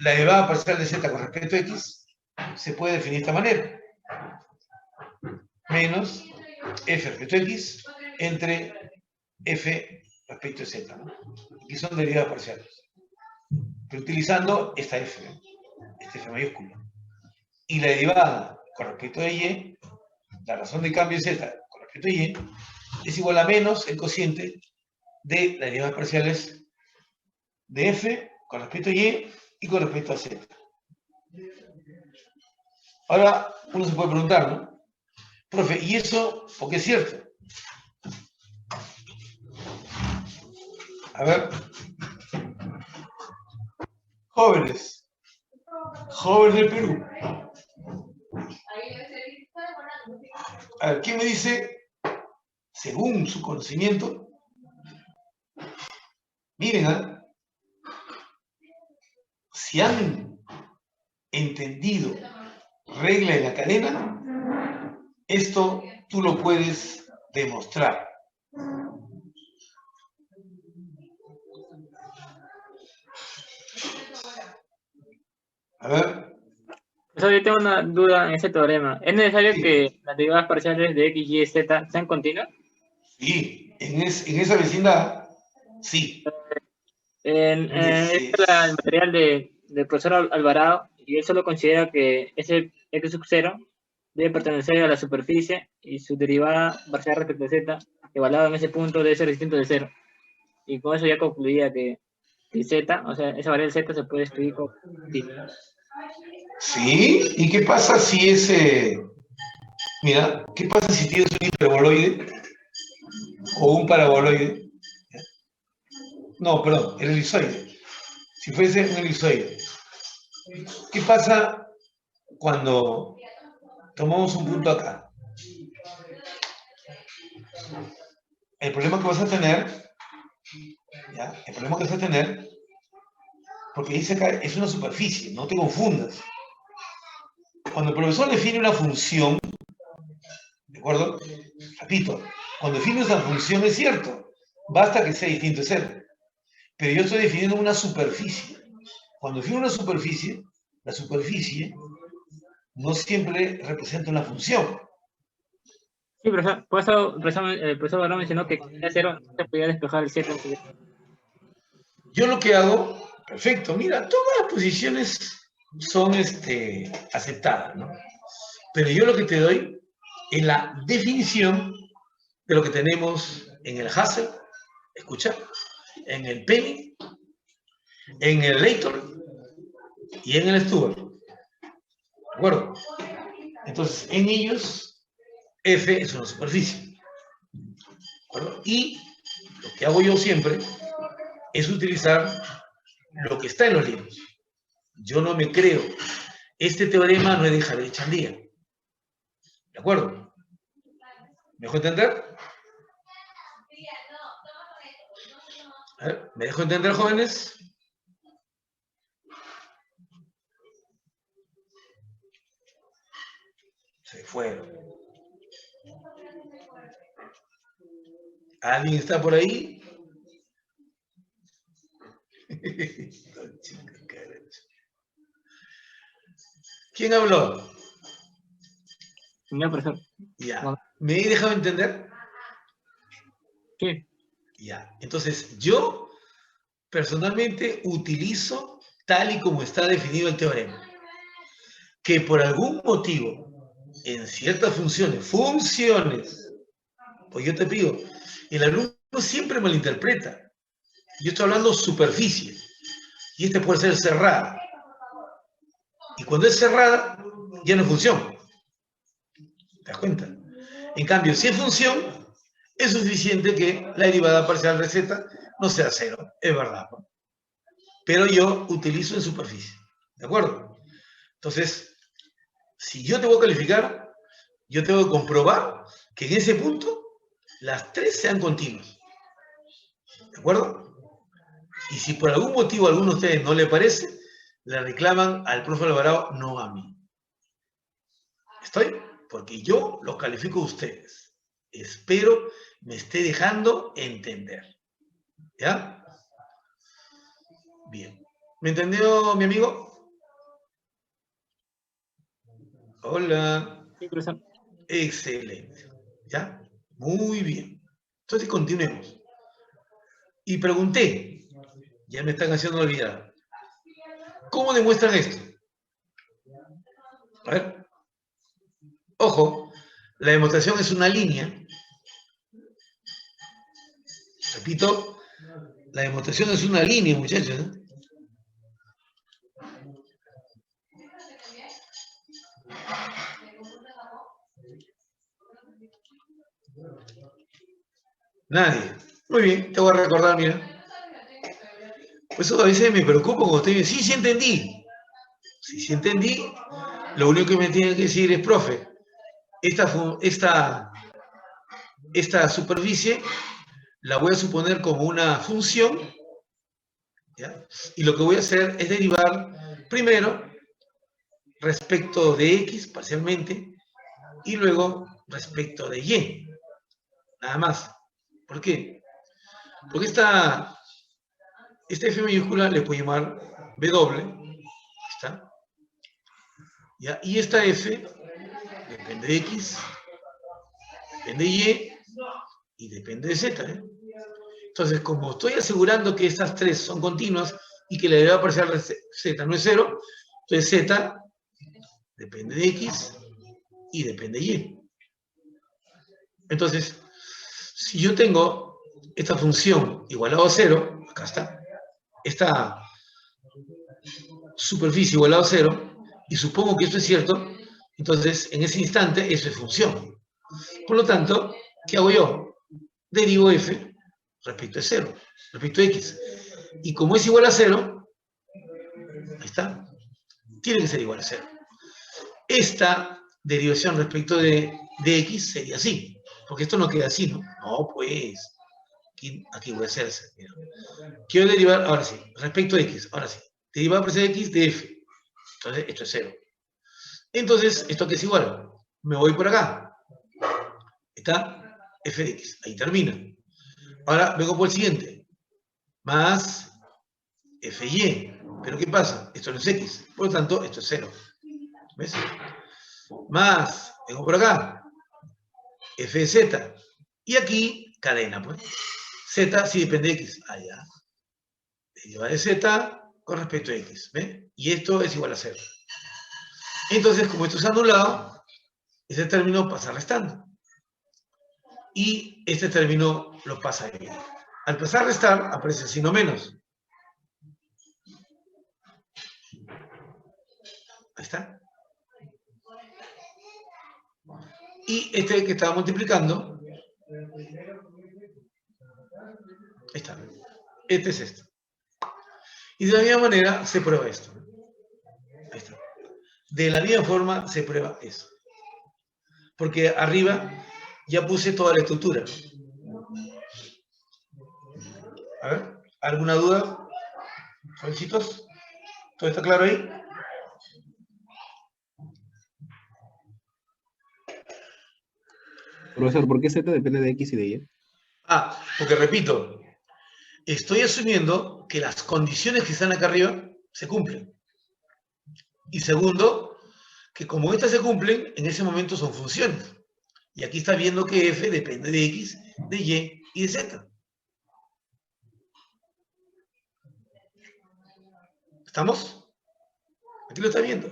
la derivada parcial de Z con respecto a X se puede definir de esta manera. Menos F respecto a X entre F respecto a Z, ¿no? Aquí son derivadas parciales. Pero utilizando esta F, ¿no? Este F mayúscula. Y la derivada con respecto a Y, la razón de cambio de Z con respecto a Y, es igual a menos el cociente de las derivadas parciales de F con respecto a Y y con respecto a Z. Ahora uno se puede preguntar, ¿no? Profe, ¿y eso por qué es cierto? A ver. Jóvenes del Perú. A ver, ¿quién me dice, según su conocimiento? Miren, ¿eh? Si han entendido regla de la cadena, esto tú lo puedes demostrar. A ver. Profesor, yo tengo una duda en ese teorema. ¿Es necesario Sí. que las derivadas parciales de X, Y, Z sean continuas? Sí, en esa vecindad, sí. El material del profesor Alvarado, y él solo considera que ese X sub 0 debe pertenecer a la superficie y su derivada parcial respecto a Z, evaluado en ese punto, debe ser distinto de 0. Y con eso ya concluía que Z, o sea, esa variable Z se puede escribir como... Sí, ¿y qué pasa si mira, qué pasa si tienes un hiperboloide o un paraboloide? No, perdón, el elipsoide. Si fuese un elipsoide. ¿Qué pasa cuando tomamos un punto acá? El problema que vas a tener, ¿ya? El problema que vas a tener, porque dice acá, es una superficie, no te confundas. Cuando el profesor define una función, ¿de acuerdo? Repito, cuando define una función es cierto, basta que sea distinto de 0. Pero yo estoy definiendo una superficie. Cuando defino una superficie, la superficie no siempre representa una función. Sí, profesor, por eso el profesor Barón mencionó que con cero no se podía despejar el 7 enseguida. Yo lo que hago, perfecto, mira, todas las posiciones son aceptadas, ¿no? Pero yo lo que te doy es la definición de lo que tenemos en el Hassel, escucha, en el Penny, en el Leighton y en el Stewart. ¿De acuerdo? Entonces, en ellos, F es una superficie. ¿De acuerdo? Y lo que hago yo siempre es utilizar lo que está en los libros. Yo no me creo. Este teorema no es de Javier Chandía. ¿De acuerdo? ¿Me dejo entender? A ver, ¿me dejo entender, jóvenes? Se fueron. ¿Alguien está por ahí? ¿Quién habló? Señor profesor. Ya. ¿Me he dejado entender? Sí. Ya. Entonces, yo personalmente utilizo tal y como está definido el teorema. Que por algún motivo, en ciertas funciones, pues yo te pido, el alumno siempre malinterpreta. Yo estoy hablando superficie. Y puede ser cerrada. Y cuando es cerrada, ya no es función. ¿Te das cuenta? En cambio, si es función, es suficiente que la derivada parcial de z no sea cero. Es verdad, ¿no? Pero yo utilizo en superficie. ¿De acuerdo? Entonces, si yo te voy a calificar, yo tengo que comprobar que en ese punto las tres sean continuas. ¿De acuerdo? Y si por algún motivo a alguno de ustedes no le parece, le reclaman al profe Alvarado, no a mí. ¿Estoy? Porque yo los califico a ustedes. Espero me esté dejando entender. ¿Ya? Bien. ¿Me entendió mi amigo? Hola. Sí, profesor. Excelente. ¿Ya? Muy bien. Entonces continuemos. Y pregunté, ya me están haciendo olvidar, ¿cómo demuestran esto? A ver. Ojo, la demostración es una línea. Repito, la demostración es una línea, muchachos, ¿eh? Nadie. Muy bien, te voy a recordar, mira. Pues eso a veces me preocupa cuando usted dice, sí entendí. Sí entendí. Lo único que me tiene que decir es, profe, esta superficie la voy a suponer como una función, ¿ya? Y lo que voy a hacer es derivar primero respecto de x parcialmente y luego respecto de y. Nada más. ¿Por qué? Porque esta f mayúscula le puedo llamar w, ¿está? ¿Ya? Y esta f depende de x, depende de y depende de z, ¿eh? Entonces, como estoy asegurando que estas tres son continuas y que la derivada parcial de z no es cero, entonces z depende de x y depende de y. Entonces, si yo tengo esta función igualado a 0, acá está, esta superficie igualado a 0, y supongo que esto es cierto, entonces en ese instante eso es función. Por lo tanto, ¿qué hago yo? Derivo f respecto a 0, respecto a x. Y como es igual a 0, ahí está, tiene que ser igual a 0. Esta derivación respecto de x sería así, porque esto no queda así, ¿no? No, pues, aquí voy a hacer eso. Mira. Quiero derivar, ahora sí, respecto a x, ahora sí. Derivada parcial de x de f. Entonces, esto es 0. Entonces, ¿esto qué es igual? Me voy por acá. Está f de x. Ahí termina. Ahora vengo por el siguiente. Más fy. Pero ¿qué pasa? Esto no es x. Por lo tanto, esto es 0. ¿Ves? más, vengo por acá, f de z. Y aquí, cadena, pues. Z sí depende de x. Ah, ya. Deriva de z con respecto a x. ¿Ve? Y esto es igual a 0. Entonces, como esto es anulado, este término pasa restando. Y este término lo pasa a y. Al pasar a restar, aparece el signo menos. Ahí está. Y este que estaba multiplicando, ahí está. Este es esto. Y de la misma manera se prueba esto. Ahí está. De la misma forma se prueba eso. Porque arriba ya puse toda la estructura. A ver, ¿alguna duda? Jovencitos, ¿todo está claro ahí? Profesor, ¿por qué Z depende de X y de Y? Ah, porque repito, estoy asumiendo que las condiciones que están acá arriba se cumplen. Y segundo, que como estas se cumplen, en ese momento son funciones. Y aquí está viendo que f depende de x, de y y de z. ¿Estamos? Aquí lo está viendo.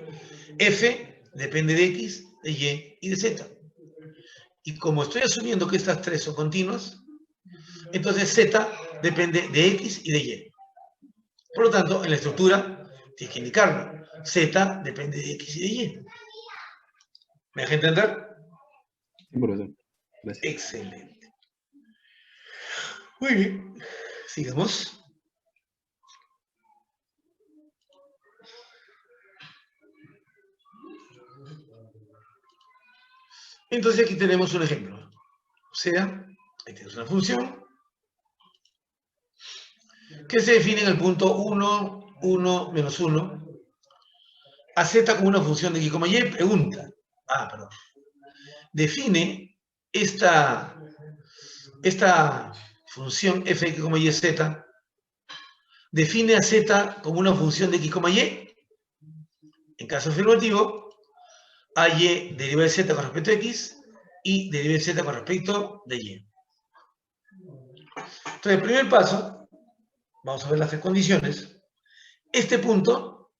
F depende de x, de y y de z. Y como estoy asumiendo que estas tres son continuas, entonces z depende de x y de y. Por lo tanto, en la estructura tienes que indicarlo. Z depende de x y de y. ¿Me deja entender? Sí, profesor. Gracias. Excelente. Muy bien. Sigamos. Entonces aquí tenemos un ejemplo. O sea, ahí tenemos una función que se define en el punto 1, 1, menos 1. A z como una función de x, y, pregunta. Perdón. Define esta función f de x, y, z. Define a z como una función de x, y. En caso afirmativo, a y deriva de z con respecto a x y deriva de z con respecto de y. Entonces, el primer paso, vamos a ver las tres condiciones. Este punto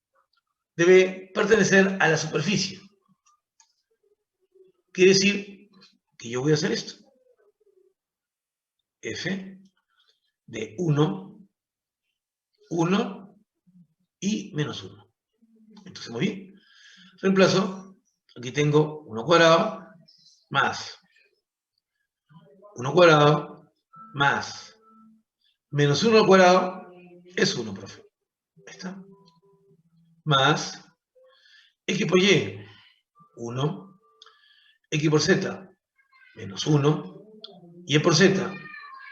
debe pertenecer a la superficie. Quiere decir que yo voy a hacer esto. F de 1, 1 y menos 1. Entonces, muy bien. Reemplazo. Aquí tengo 1 cuadrado más 1 cuadrado más menos 1 al cuadrado es 1, profe. Ahí está. Más x por y, 1. X por z, menos 1. Y por z,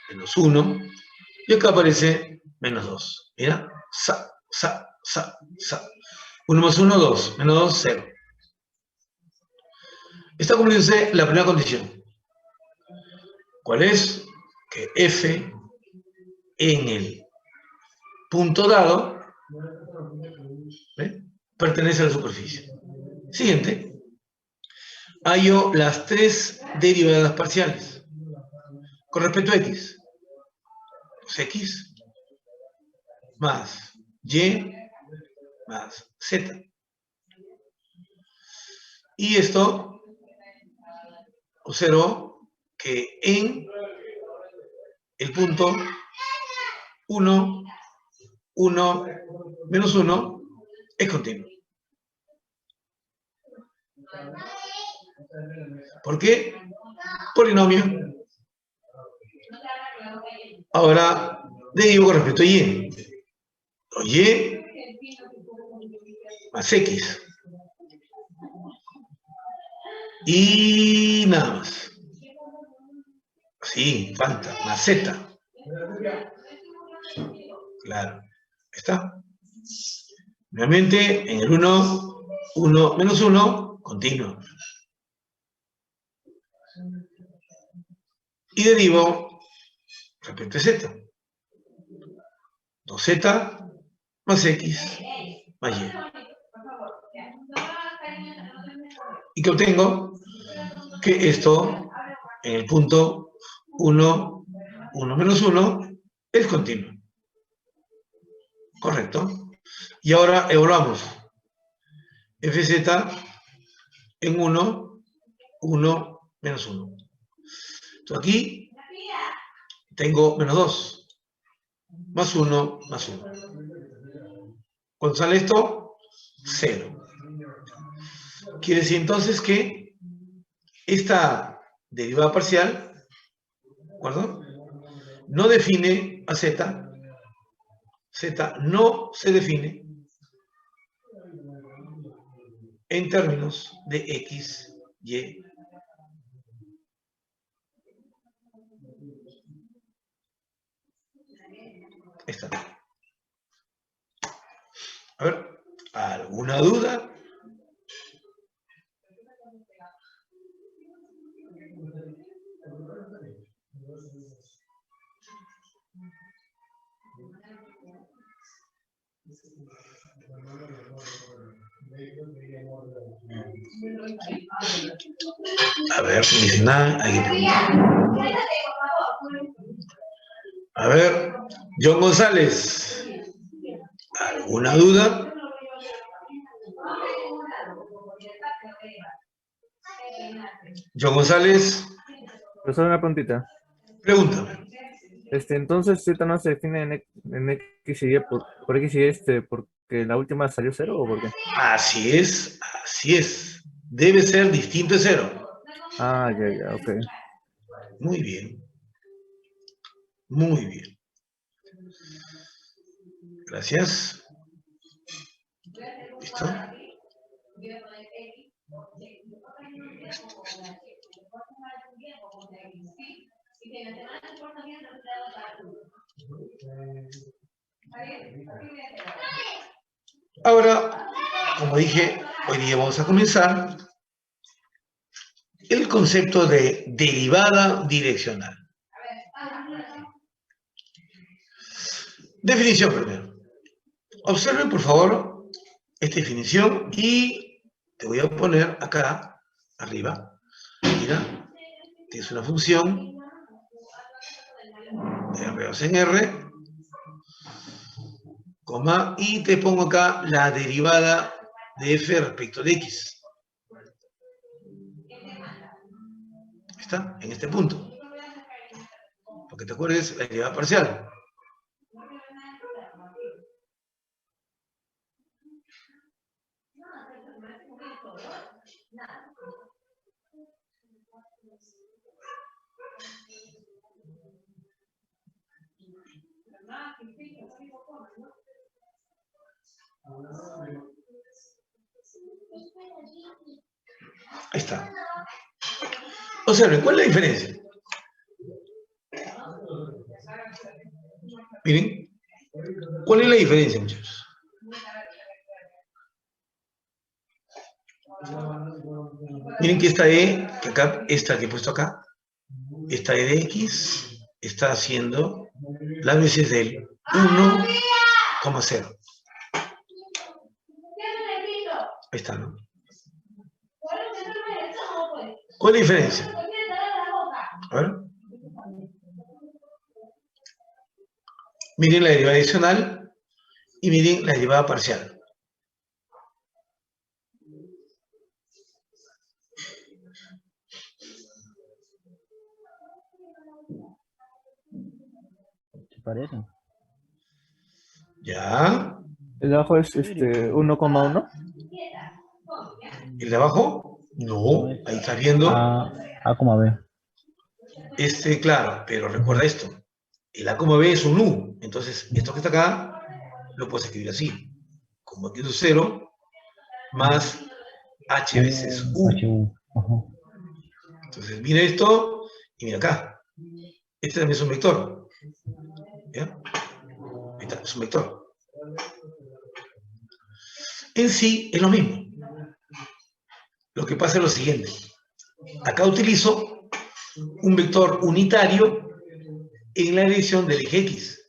menos 1. Y acá aparece menos 2. Mira, 1 más 1, 2. Menos 2, 0. Está cumpliéndose la primera condición. ¿Cuál es? Que f en el punto dado pertenece a la superficie. Siguiente. Hallo las tres derivadas parciales. Con respecto a x. Pues x más y más z. Y esto observo que en el punto 1, 1, menos 1 es continuo. ¿Por qué? Polinomio. Ahora derivo con respecto a y. Y más x. Y nada más. Sí, falta. Más z. Claro. ¿Está? Nuevamente, en el 1, 1 menos 1, continuo. Y derivo respecto a z. 2z más x más y. ¿Y qué obtengo? Que esto, en el punto 1, 1 menos 1, es continuo. Correcto. Y ahora evaluamos. Fz en 1, 1 menos 1. Entonces aquí tengo menos 2, más 1, más 1. ¿Cuánto sale esto? 0. Quiere decir entonces que esta derivada parcial, ¿de acuerdo?, no define a z. Z no se define en términos de x, y. Esta. A ver, ¿alguna duda? A ver, si dice nada, hay que preguntar. A ver, John González, ¿alguna duda? John González, Profesor, una preguntita. pregúntame. Entonces, Z no se define en X y Y por X y Y, porque la última salió 0 o por qué? Así es, así es. Debe ser distinto de 0. Ah, ya, ok. Muy bien. Muy bien. Gracias. ¿Listo? Ahora, como dije, hoy día vamos a comenzar el concepto de derivada direccional. Definición primero. Observen, por favor, esta definición y te voy a poner acá, arriba. Mira, tienes una función de R en R, coma, y te pongo acá la derivada de f respecto de x. ¿Está? En este punto. Porque te acuerdes, la derivada parcial. Ahí está. Observen, ¿cuál es la diferencia? Miren, ¿cuál es la diferencia, muchachos? Miren que esta E, que acá, esta que he puesto acá, esta E de X está haciendo las veces del 1,0. Ahí está, ¿no? ¿Cuál es la diferencia? A ver. Miren la derivada adicional y miren la derivada parcial. ¿Te parece? ¿Ya? El de abajo es 1,1. ¿El de abajo? No, ahí está viendo. A, B. Claro, pero recuerda esto. El A, B es un U. Entonces, esto que está acá, lo puedes escribir así. Como aquí es 0, más H veces U. Entonces, mira esto y mira acá. Este también es un vector. ¿Ya? Ahí está, es un vector. En sí, es lo mismo. Lo que pasa es lo siguiente. Acá utilizo un vector unitario en la dirección del eje X.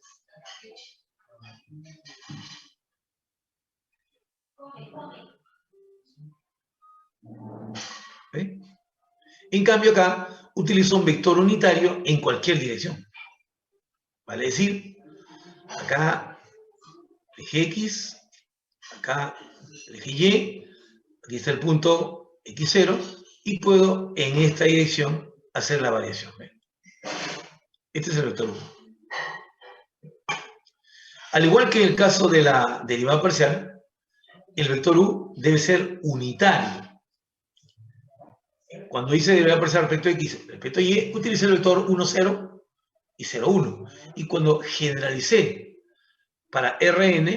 En cambio acá utilizo un vector unitario en cualquier dirección. Vale decir, acá el eje X, acá el eje Y, aquí está el punto X0, y puedo en esta dirección hacer la variación. Este es el vector 1. Al igual que en el caso de la derivada parcial, el vector U debe ser unitario. Cuando hice derivada parcial respecto a X, respecto a Y, utilicé el vector 1, 0 y 0, 1. Y cuando generalicé para Rn,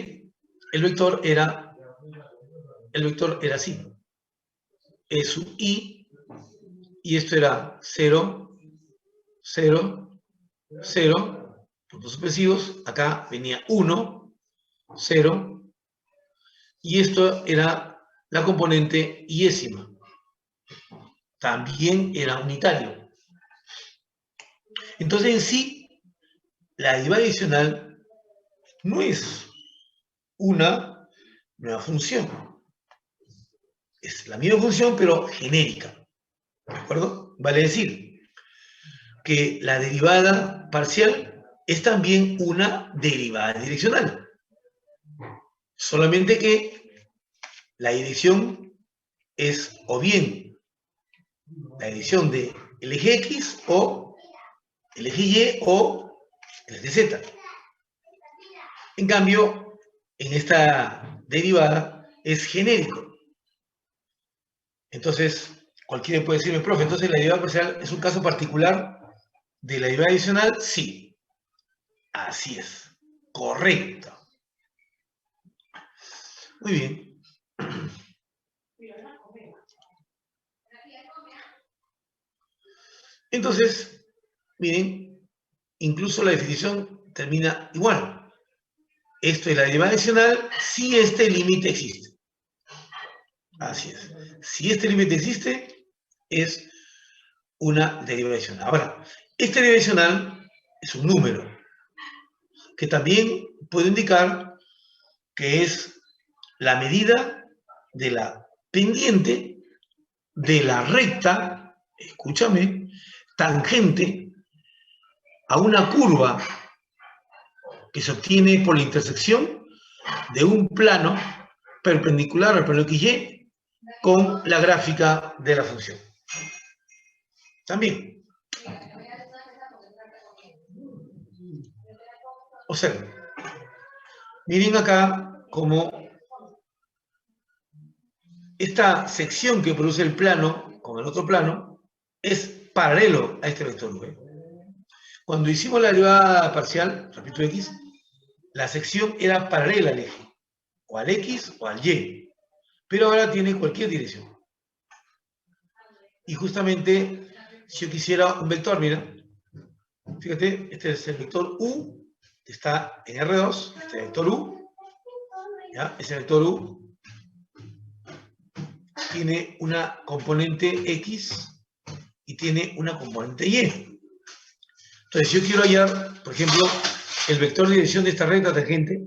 el vector era así. Es su I, y esto era 0, 0, 0, puntos sucesivos. Acá venía 1, 0, y esto era la componente iésima. También era unitario. Entonces, en sí, la derivada adicional no es una nueva función. Es la misma función, pero genérica. ¿De acuerdo? Vale decir que la derivada parcial es también una derivada direccional. Solamente que la dirección es o bien la dirección del eje X o el eje Y o el eje Z. En cambio, en esta derivada es genérico. Entonces, cualquiera puede decirme, profe, entonces la derivada parcial es un caso particular de la derivada adicional. Sí, así es. Correcto. Muy bien. Entonces, miren, incluso la definición termina igual. Esto es la derivada adicional si este límite existe. Así es. Si este límite existe, es una derivada adicional. Ahora, esta derivada adicional es un número que también puede indicar que es la medida de la pendiente de la recta, escúchame, tangente a una curva que se obtiene por la intersección de un plano perpendicular al plano XY con la gráfica de la función. También. Observen. Miren acá cómo esta sección que produce el plano con el otro plano es paralelo a este vector V. Cuando hicimos la derivada parcial, repito X, la sección era paralela al eje, o al X o al Y, pero ahora tiene cualquier dirección. Y justamente, si yo quisiera un vector, mira, fíjate, este es el vector U, que está en R2, este vector U, ¿ya? Ese vector U tiene una componente X y tiene una componente Y. Entonces, si yo quiero hallar, por ejemplo, el vector de dirección de esta recta tangente,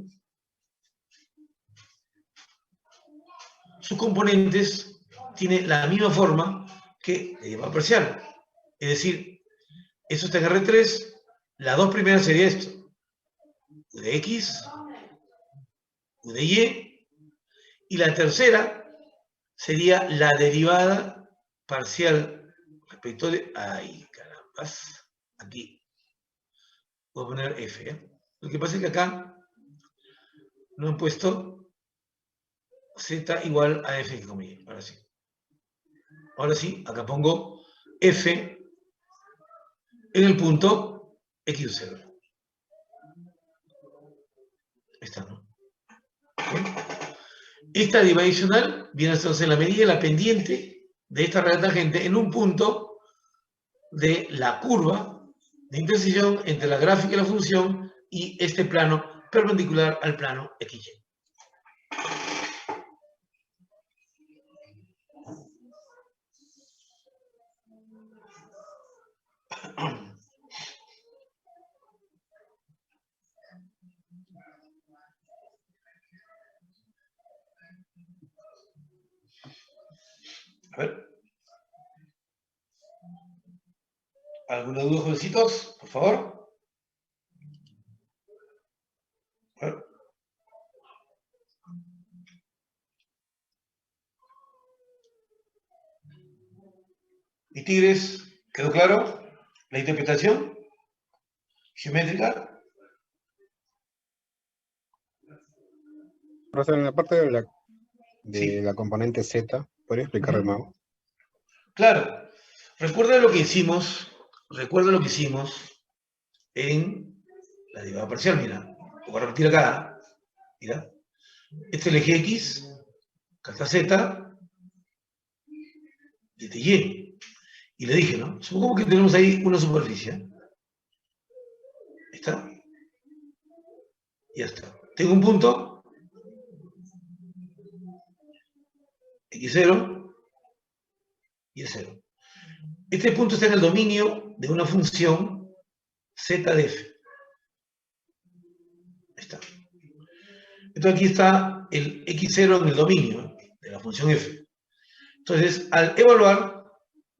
sus componentes tienen la misma forma que la derivada parcial. Es decir, esto está en R3, las dos primeras sería esto, U de X, U de Y, y la tercera sería la derivada parcial respecto de... ¡Ay, carambas! Aquí. Voy a poner F, ¿eh? Lo que pasa es que acá no han puesto Z igual a F, comillas. Ahora sí. Ahora sí, acá pongo F en el punto X0. Esta, ¿no? ¿Bien? Esta derivada adicional viene a ser la medida de la pendiente de esta recta tangente en un punto de la curva de intersección entre la gráfica y la función y este plano perpendicular al plano XY. A ver. ¿Alguna duda, jovencitos? Por favor. A ver. ¿Y Tigres? ¿Quedó claro? ¿La interpretación geométrica? Profesor, en la parte de Sí. la componente Z, ¿podría explicar de nuevo? Claro. Recuerda lo que hicimos en la derivada parcial, mira. Voy a repetir acá. Mira. Este es el eje X, acá está Z, y este Y. Y le dije, ¿no? Supongamos que tenemos ahí una superficie. Ahí está. Ya está. Tengo un punto, X0, y es 0. Este punto está en el dominio de una función z de f. Ahí está. Entonces aquí está el x0 en el dominio de la función f. Entonces, al evaluar,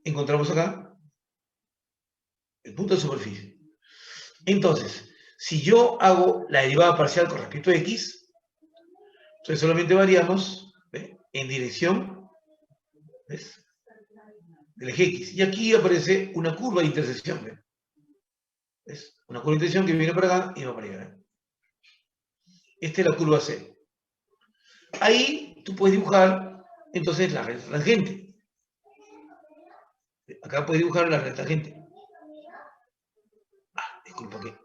encontramos acá el punto de superficie. Entonces, si yo hago la derivada parcial con respecto a x, entonces solamente variamos, ¿ve?, en dirección, ¿ves?, del eje x. Y aquí aparece una curva de intersección, ¿ve? ¿Ves? Una curva de intersección que viene para acá y va para allá, ¿ve? Esta es la curva C. Ahí tú puedes dibujar, entonces, la recta tangente. Acá puedes dibujar la recta tangente. Ah, disculpa que...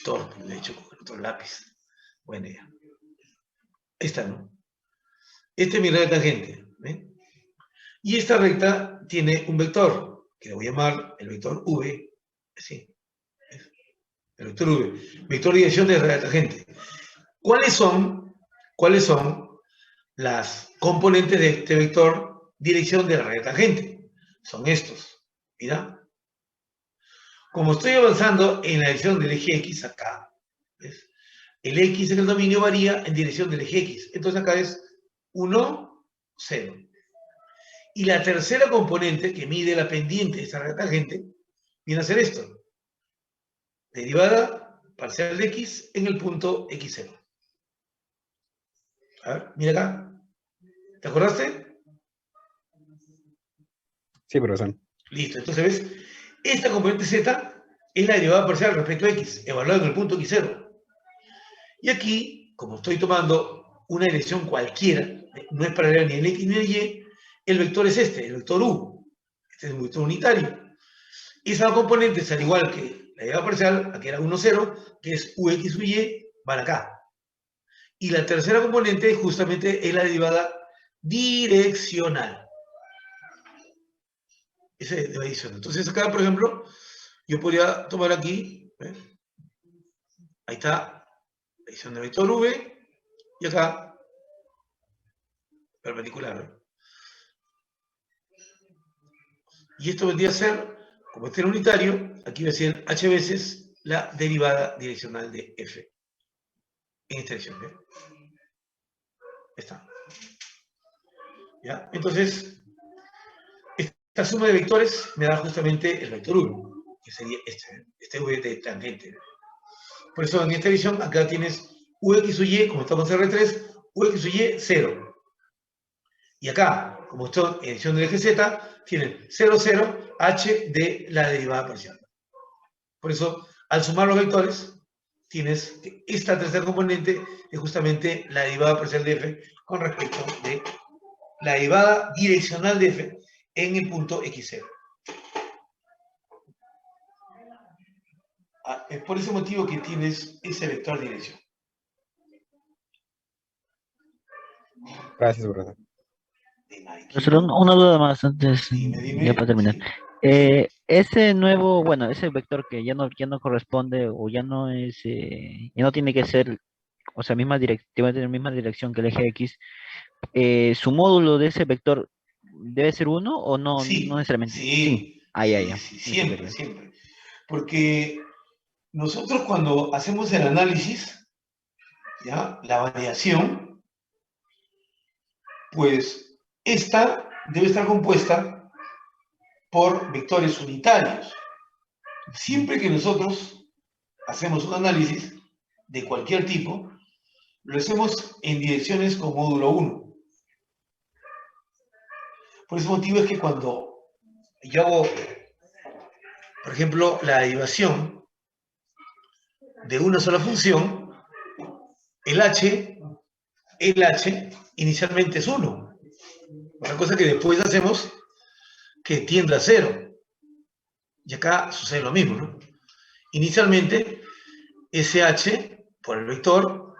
torpe, lo he hecho con el otro lápiz. Bueno, ya. Esta, ¿no? Esta es mi recta tangente, ¿ve? Y esta recta tiene un vector, que le voy a llamar el vector V, así. El vector V. Vector de dirección de recta tangente. ¿Cuáles son las componentes de este vector dirección de la recta tangente? Son estos. Mira. Como estoy avanzando en la dirección del eje X acá, ¿ves?, el X en el dominio varía en dirección del eje X. Entonces acá es 1, 0. Y la tercera componente que mide la pendiente de esta recta tangente viene a ser esto. Derivada parcial de X en el punto X0. A ver, mira acá. ¿Te acordaste? Sí, profesor. Listo. Entonces, ¿ves? Esta componente Z es la derivada parcial respecto a X, evaluada en el punto X0. Y aquí, como estoy tomando una dirección cualquiera, no es paralela ni en X ni en Y, el vector es este, el vector U. Este es un vector unitario. Y esa componente es al igual que la derivada parcial, aquí era 1, 0, que es UX, UY, van acá. Y la tercera componente justamente es la derivada direccional. Esa es de adición. Entonces acá, por ejemplo, yo podría tomar aquí, ¿ves?, ahí está la adición del vector V, y acá, perpendicular, ¿ves? Y esto vendría a ser, como este era unitario, aquí va a ser h veces la derivada direccional de f. En esta dirección, ¿ves? Está. ¿Ya? Entonces, esta suma de vectores me da justamente el vector 1, que sería este v de tangente. Por eso en esta edición acá tienes ux y, como estamos en R3, ux y 0. Y acá, como esto en edición del eje Z, tienen 0, 0, h de la derivada parcial. Por eso, al sumar los vectores, tienes que esta tercera componente es justamente la derivada parcial de f con respecto de la derivada direccional de f en el punto x0. Es por ese motivo que tienes ese vector de dirección. Gracias, profesor. Profesor, una duda más antes, Dime, ya para terminar. sí. Ese nuevo, bueno, ese vector que ya no corresponde o ya no es, ya no tiene que ser, o sea, tiene que tener misma dirección que el eje X, ¿su módulo de ese vector debe ser 1 o no, no Sí, necesariamente? Sí. Ah, ya, ya. sí, Listo, siempre, perfecto. siempre. Porque nosotros cuando hacemos el análisis, ¿ya?, la variación, pues esta debe estar compuesta por vectores unitarios. Siempre que nosotros hacemos un análisis de cualquier tipo, lo hacemos en direcciones con módulo 1. Por ese motivo es que cuando yo hago, por ejemplo, la derivación de una sola función, el h inicialmente es 1. Otra cosa que después hacemos que tiende a 0. Y acá sucede lo mismo, ¿no? Inicialmente, ese h por el vector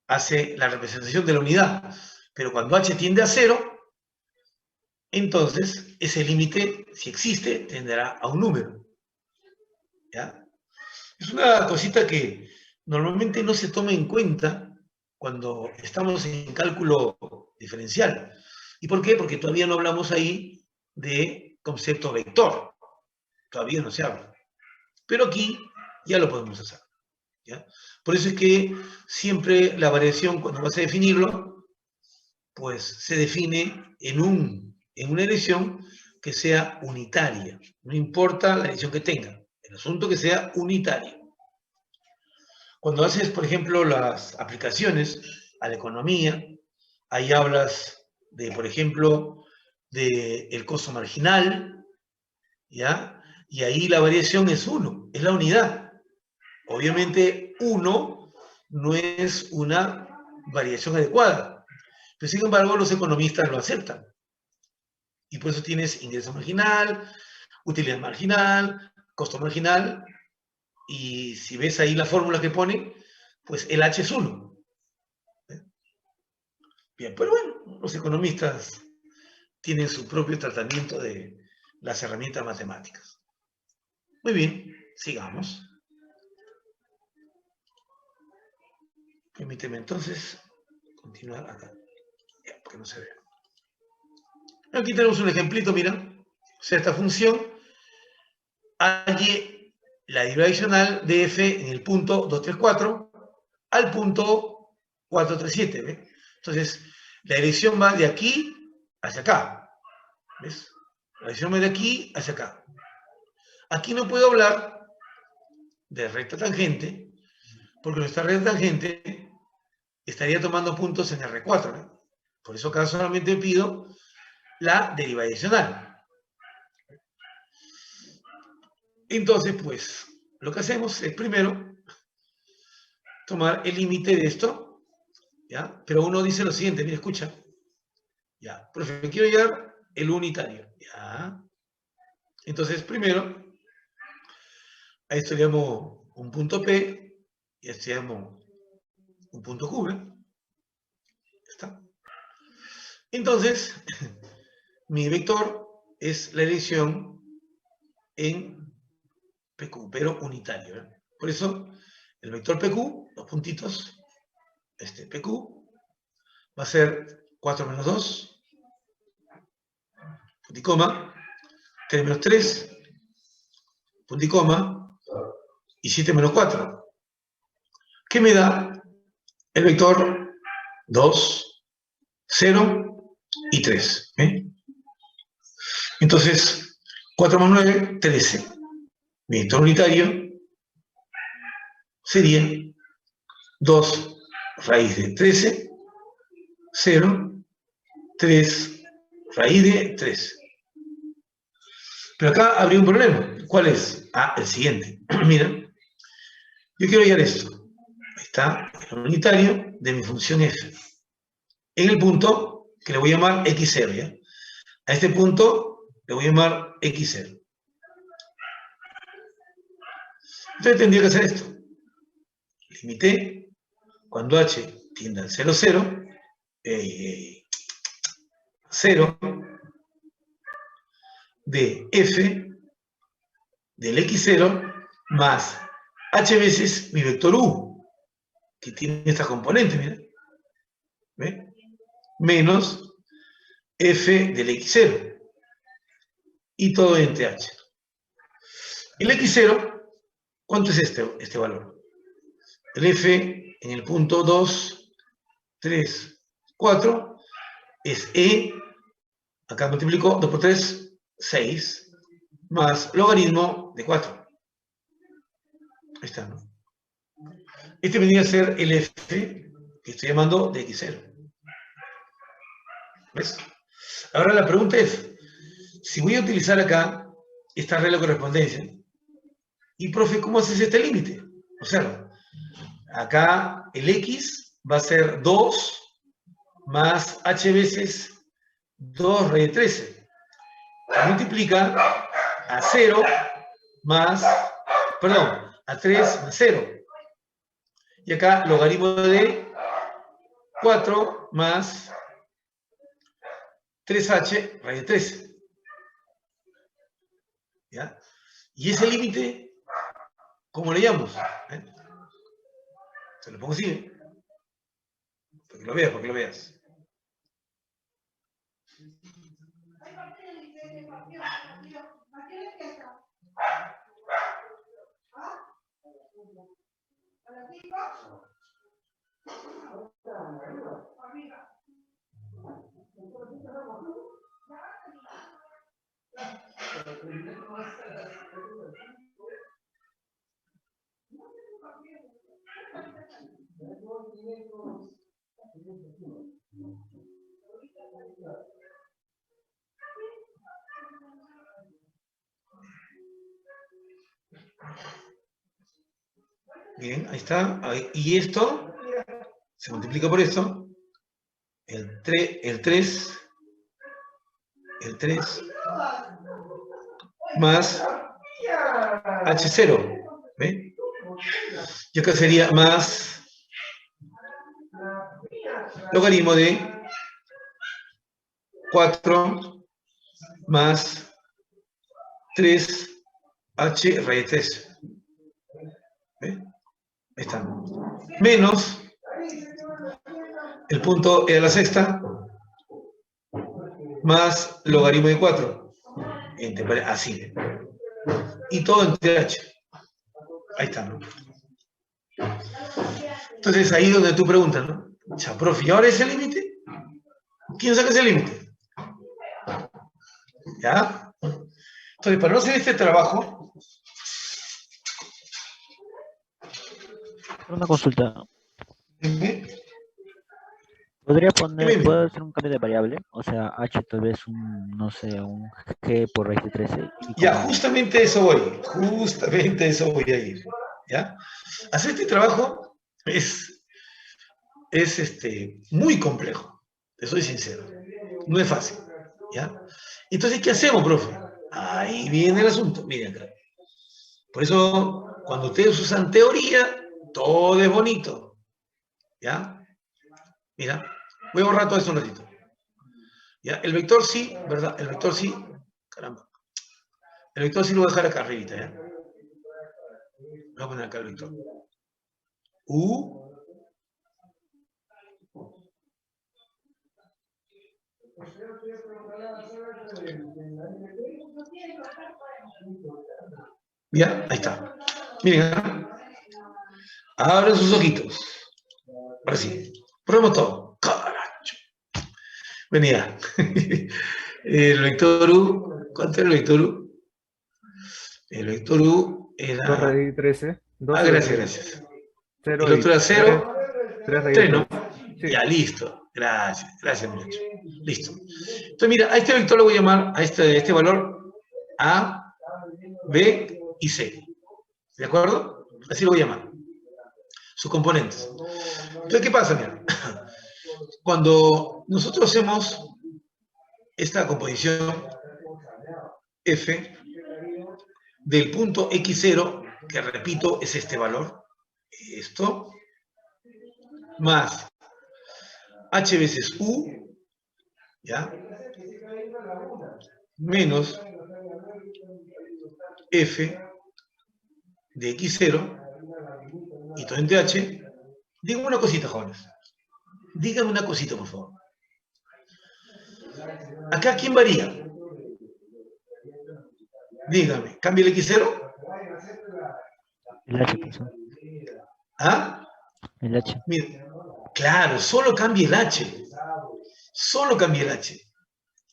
hace la representación de la unidad. Pero cuando h tiende a 0, entonces ese límite, si existe, tenderá a un número. ¿Ya? Es una cosita que normalmente no se toma en cuenta cuando estamos en cálculo diferencial. ¿Y por qué? Porque todavía no hablamos ahí de concepto vector. Todavía no se habla. Pero aquí ya lo podemos hacer. ¿Ya? Por eso es que siempre la variación, cuando vas a definirlo, pues se define en una elección que sea unitaria. No importa la elección que tenga. El asunto que sea unitario. Cuando haces, por ejemplo, las aplicaciones a la economía, ahí hablas de, por ejemplo, del costo marginal, ¿ya? Y ahí la variación es 1, es la unidad. Obviamente 1 no es una variación adecuada, pero sin embargo los economistas lo aceptan. Y por eso tienes ingreso marginal, utilidad marginal, costo marginal, y si ves ahí la fórmula que pone, pues el H es 1. Bien, pero bueno, los economistas tienen su propio tratamiento de las herramientas matemáticas. Muy bien, sigamos. Permíteme entonces continuar acá, ya, porque no se ve. Aquí tenemos un ejemplito, mira. O sea, esta función halle la derivada adicional de f en el punto 234 al punto 437, ¿ves? Entonces, la dirección va de aquí hacia acá, ¿ves? La dirección va de aquí hacia acá. Aquí no puedo hablar de recta tangente, porque nuestra recta tangente estaría tomando puntos en R4, ¿no? Por eso acá solamente pido la derivada adicional. Entonces, pues, lo que hacemos es primero tomar el límite de esto, ¿ya? Pero uno dice lo siguiente, mira, escucha. Ya, profe, me quiero hallar el unitario, ¿ya? Entonces, primero, a esto le llamo un punto P, y a esto le llamo un punto Q, ¿eh? Ya está. Entonces, mi vector es la elección en PQ, pero unitario, ¿eh? Por eso, el vector PQ, los puntitos, este PQ, va a ser 4 menos 2, punto y coma, 3 menos 3, punto y coma, y 7 menos 4. ¿Qué me da el vector 2, 0 y 3? ¿Eh? Entonces, 4 más 9, 13. Mi vector unitario sería 2 raíz de 13, 0, 3 raíz de 3. Pero acá habría un problema. ¿Cuál es? Ah, el siguiente. Mira, yo quiero hallar esto. Ahí está el unitario de mi función f. En el punto que le voy a llamar x0, ¿ya? A este punto le voy a llamar x0. Entonces tendría que hacer esto. Límite cuando h tiende al 0, 0, 0 de f del x0 más h veces mi vector u, que tiene esta componente, mira, ¿ve? Menos f del x0 y todo entre h. El x0, ¿cuánto es este valor? El f en el punto 2, 3, 4 es e, acá multiplico 2 por 3, 6, más logaritmo de 4. Ahí está, ¿no? Este vendría a ser el f que estoy llamando de x0. ¿Ves? Ahora la pregunta es, si voy a utilizar acá esta regla de correspondencia, y profe, ¿cómo haces este límite? Observa, acá el x va a ser 2 más h veces 2 raíz de 13. Multiplica a 0 más, perdón, a 3 más 0. Y acá logaritmo de 4 más 3h raíz de 13. ¿Ya? Y ese límite, ¿cómo le llamamos? Se lo pongo así, ¿eh? Para que lo veas, para que lo veas. Bien, ahí está. Ahí. Y esto se multiplica por esto. El 3 más H0. ¿Ve? Y acá sería más logaritmo de 4 más 3h raíz de 3. ¿Ve? Ahí está. Menos el punto e a la sexta más logaritmo de 4. Así. Y todo entre h. Ahí está, ¿no? Entonces ahí donde tú preguntas, ¿no? Ya, profe, ¿y ahora ese límite? ¿Quién saca ese límite? ¿Ya? Entonces, para no hacer este trabajo... Una consulta. ¿Eh? ¿Podría Dime, poner, puedo hacer un cambio de variable? O sea, h tal vez no sé, un g por raíz de 13. Ya, justamente eso voy. Justamente eso voy a ir. ¿Ya? Hacer este trabajo es muy complejo. Te soy sincero. No es fácil. ¿Ya? Entonces, ¿qué hacemos, profe? Ahí viene el asunto. Miren acá. Por eso, cuando ustedes usan teoría, todo es bonito. ¿Ya? Mira, voy a borrar todo esto un ratito. ¿Ya? El vector sí, ¿verdad? El vector sí. Caramba. El vector sí lo voy a dejar acá arribita, ¿ya? Voy a poner acá el vector. U. Ya, ahí está. Miren, ¿eh? Abran sus ojitos. Ahora sí. Probemos todo. Caracho. Venía. El vector U. ¿Cuánto era el vector U? El vector U 2 era... raíz de 13. gracias. 0 El otro era 0. 3 raíz de 3, ¿no? 13. Sí. Ya, listo. Gracias, muchachos. Listo. Entonces, mira, a este vector le voy a llamar, a este valor, A, B y C. ¿De acuerdo? Así lo voy a llamar. Sus componentes. Entonces, ¿qué pasa? Mira, cuando nosotros hacemos esta composición F del punto X0, que repito, es este valor, esto, más H veces U, ¿ya? Menos F de X0 y todo entre H. Díganme una cosita, jóvenes. Díganme una cosita, por favor. ¿Acá quién varía? Dígame, ¿cambia el X0? El h, profesor. ¿Ah? El h. Mire, claro, solo cambia el H. Solo cambia el H.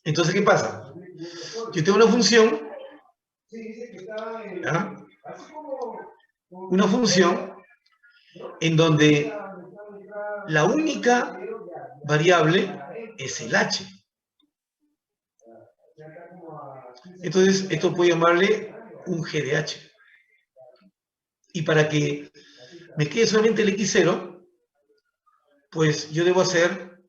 Entonces, ¿qué pasa? Yo tengo una función ¿Ya? Una función en donde la única variable es el h. Entonces, esto puede llamarle un g de h. Y para que me quede solamente el x0, pues yo debo hacer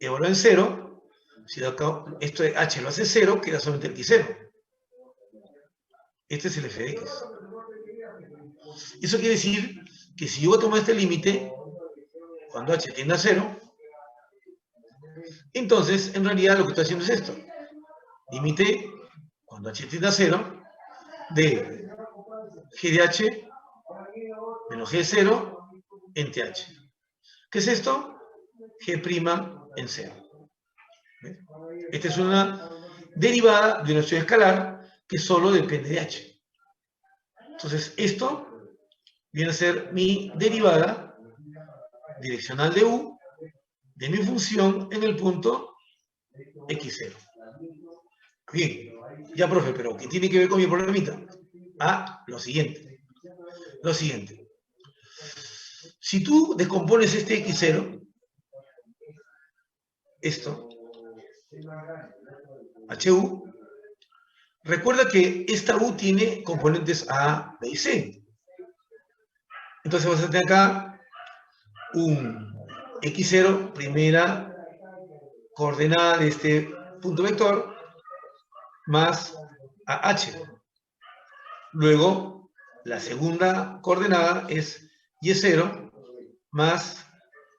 evaluar en 0. Si de acá, esto de h lo hace 0, queda solamente el x0. Este es el f de x. Eso quiere decir que si yo voy a tomar este límite, cuando h tiende a 0, entonces, en realidad, lo que estoy haciendo es esto. Límite, cuando h tiende a 0, de g de h menos g de 0 entre h. ¿Qué es esto? G' en 0. ¿Ves? Esta es una derivada de una función escalar que solo depende de h. Entonces, esto viene a ser mi derivada direccional de u de mi función en el punto x0. Bien, ya profe, pero ¿qué tiene que ver con mi problemita? Lo siguiente. Si tú descompones este x0, esto, hu, recuerda que esta u tiene componentes a, b y c. Entonces vas a tener acá un x0, primera coordenada de este punto vector, más AH. Luego, la segunda coordenada es Y0 más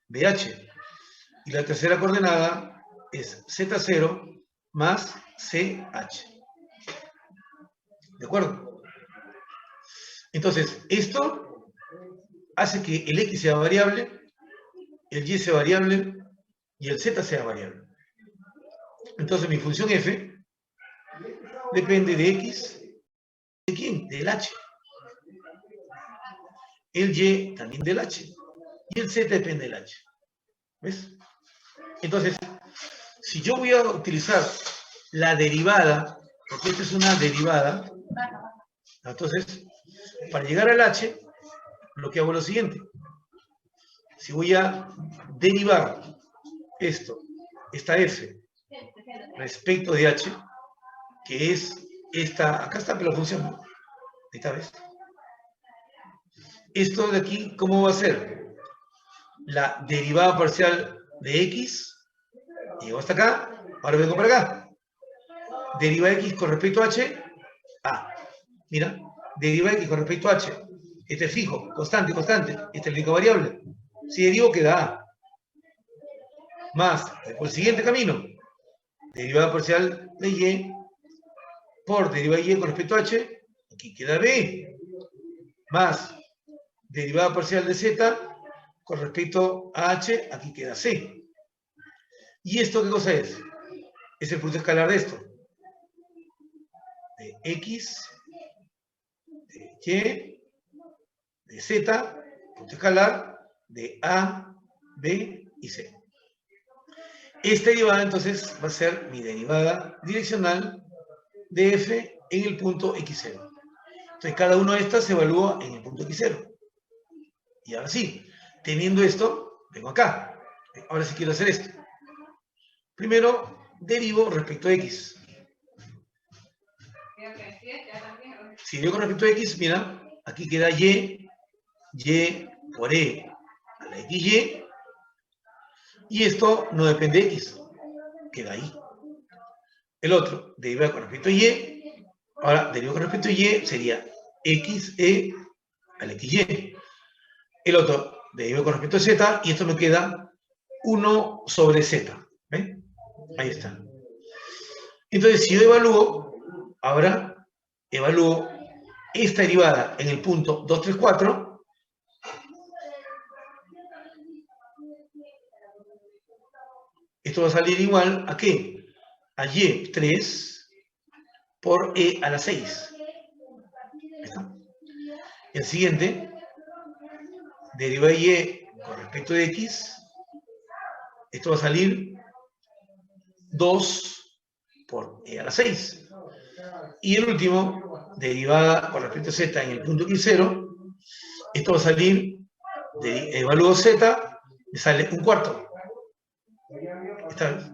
BH. Y la tercera coordenada es Z0 más CH. ¿De acuerdo? Entonces, esto hace que el X sea variable, el Y sea variable y el Z sea variable. Entonces, mi función f depende de X. ¿De quién? Del H. El Y también del H. Y el Z depende del H. ¿Ves? Entonces, si yo voy a utilizar la derivada, porque esta es una derivada, entonces, para llegar al H, lo que hago es lo siguiente. Si voy a derivar esta f, respecto de h, que es esta, acá está la función, esta vez. Esto de aquí, ¿cómo va a ser? La derivada parcial de x, llego hasta acá, ahora vengo para acá. Deriva x con respecto a h, mira, deriva x con respecto a h, este es fijo, constante, esta es la única variable. Si derivo queda a. Más, por el siguiente camino, derivada parcial de y por derivada de y con respecto a h, aquí queda b, más derivada parcial de z con respecto a h, aquí queda c. ¿Y esto qué cosa es? Es el punto escalar de esto. De x, de y, de z, punto escalar de a, b y c. Esta derivada entonces va a ser mi derivada direccional de f en el punto x0. Entonces cada una de estas se evalúa en el punto x0. Y ahora sí, teniendo esto, vengo acá. Ahora sí quiero hacer esto. Primero, derivo respecto a x. Si derivo con respecto a x, mira, aquí queda y por e a la xy. Y esto no depende de x. Queda ahí. El otro, deriva con respecto a y. Ahora, deriva con respecto a y sería xe a la xy. El otro, deriva con respecto a z. Y esto me queda 1 sobre z. ¿Ven? Ahí está. Entonces, si yo evalúo, ahora evalúo esta derivada en el punto 2, 3, 4. Esto va a salir igual a ¿qué? A y3 por e a la 6. ¿Está? El siguiente, deriva de y con respecto de x. Esto va a salir 2 por e a la 6. Y el último, derivada con respecto a z en el punto x0, esto va a salir, evalúo z, me sale un cuarto. Esta vez,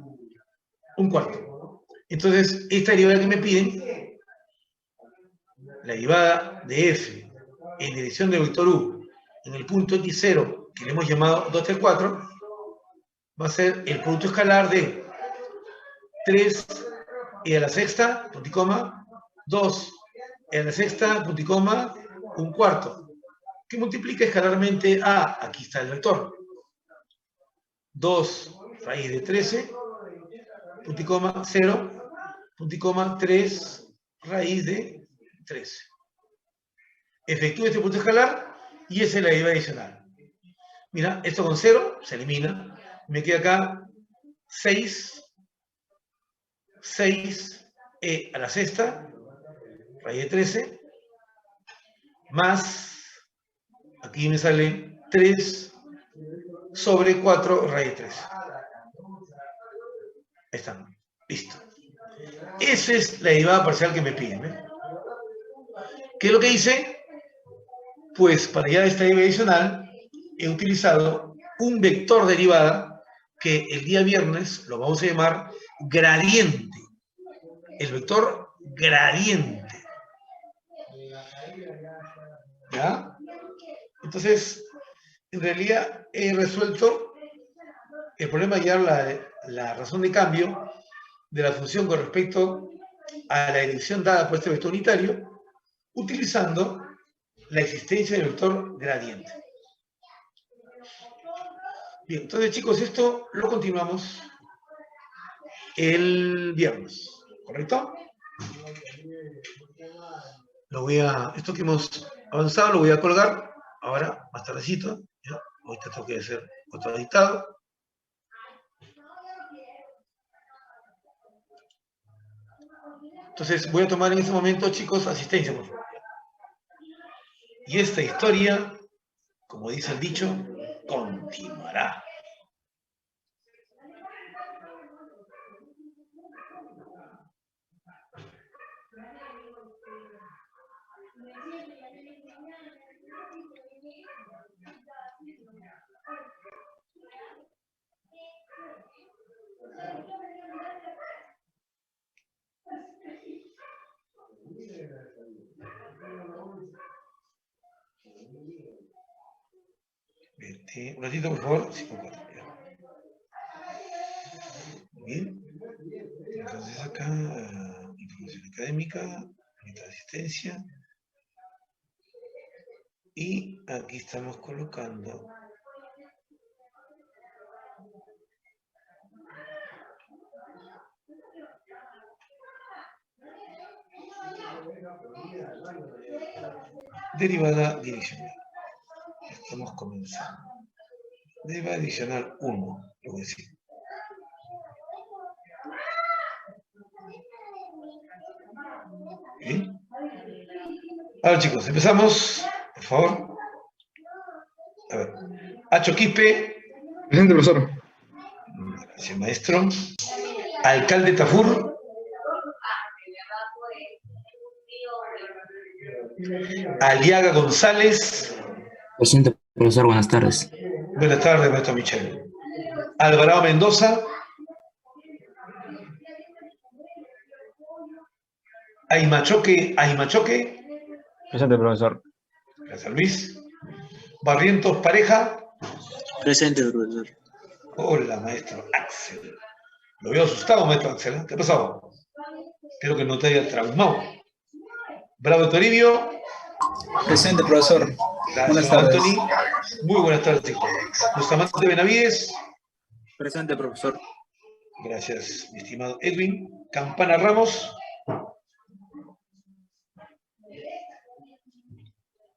un cuarto. Entonces, esta derivada que me piden, la derivada de f en dirección del vector u en el punto x0, que le hemos llamado 2, 3, 4, va a ser el producto escalar de 3e a la sexta, punto y coma, 2e a la sexta, punto y coma, un cuarto, que multiplica escalarmente a, aquí está el vector, 2 raíz de 13, punto y coma, 0, punto y coma, 3 raíz de 13. Efectúo este punto escalar y esa es la derivada adicional. Mira, esto con 0 se elimina. Me queda acá 6e a la sexta, raíz de 13, más, aquí me sale 3 sobre 4 raíz de 13. Ahí está, listo. Esa es la derivada parcial que me piden. ¿Qué es lo que hice? Pues para ya esta derivada adicional he utilizado un vector derivada que el día viernes lo vamos a llamar gradiente. El vector gradiente. ¿Ya? Entonces, en realidad he resuelto el problema de hallar la razón de cambio de la función con respecto a la dirección dada por este vector unitario, utilizando la existencia del vector gradiente. Bien, entonces chicos, esto lo continuamos el viernes, ¿correcto? Esto que hemos avanzado lo voy a colgar ahora, más tardecito. ¿Ya? Ahorita tengo que hacer otro dictado. Entonces voy a tomar en este momento, chicos, asistencia, por favor. Y esta historia, como dice el dicho, continuará. Un ratito, por favor. 5-4. Bien. Entonces acá, información académica, asistencia. Y aquí estamos colocando derivada direccional. Estamos comenzando. Derivada adicional 1, lo voy a decir. ¿Bien? Ahora chicos, empezamos, por favor. A ver. Hacho Quispe. Presente, profesor. Gracias, maestro. Alcalde Tafur. Aliaga González. Presente, profesor, buenas tardes. Buenas tardes, maestro Michel. Alvarado Mendoza. Aymachoque. Presente, profesor. Gracias, Luis. Barrientos Pareja. Presente, profesor. Hola, maestro Axel. Lo veo asustado, maestro Axel. ¿Qué ha pasado? Espero que no te haya traumado. Bravo Toribio. Presente, profesor. Gracias, Buenas tardes. Anthony. Muy buenas tardes, chicos. Bustamante Benavides. Presente, profesor. Gracias, mi estimado Edwin. Campana Ramos.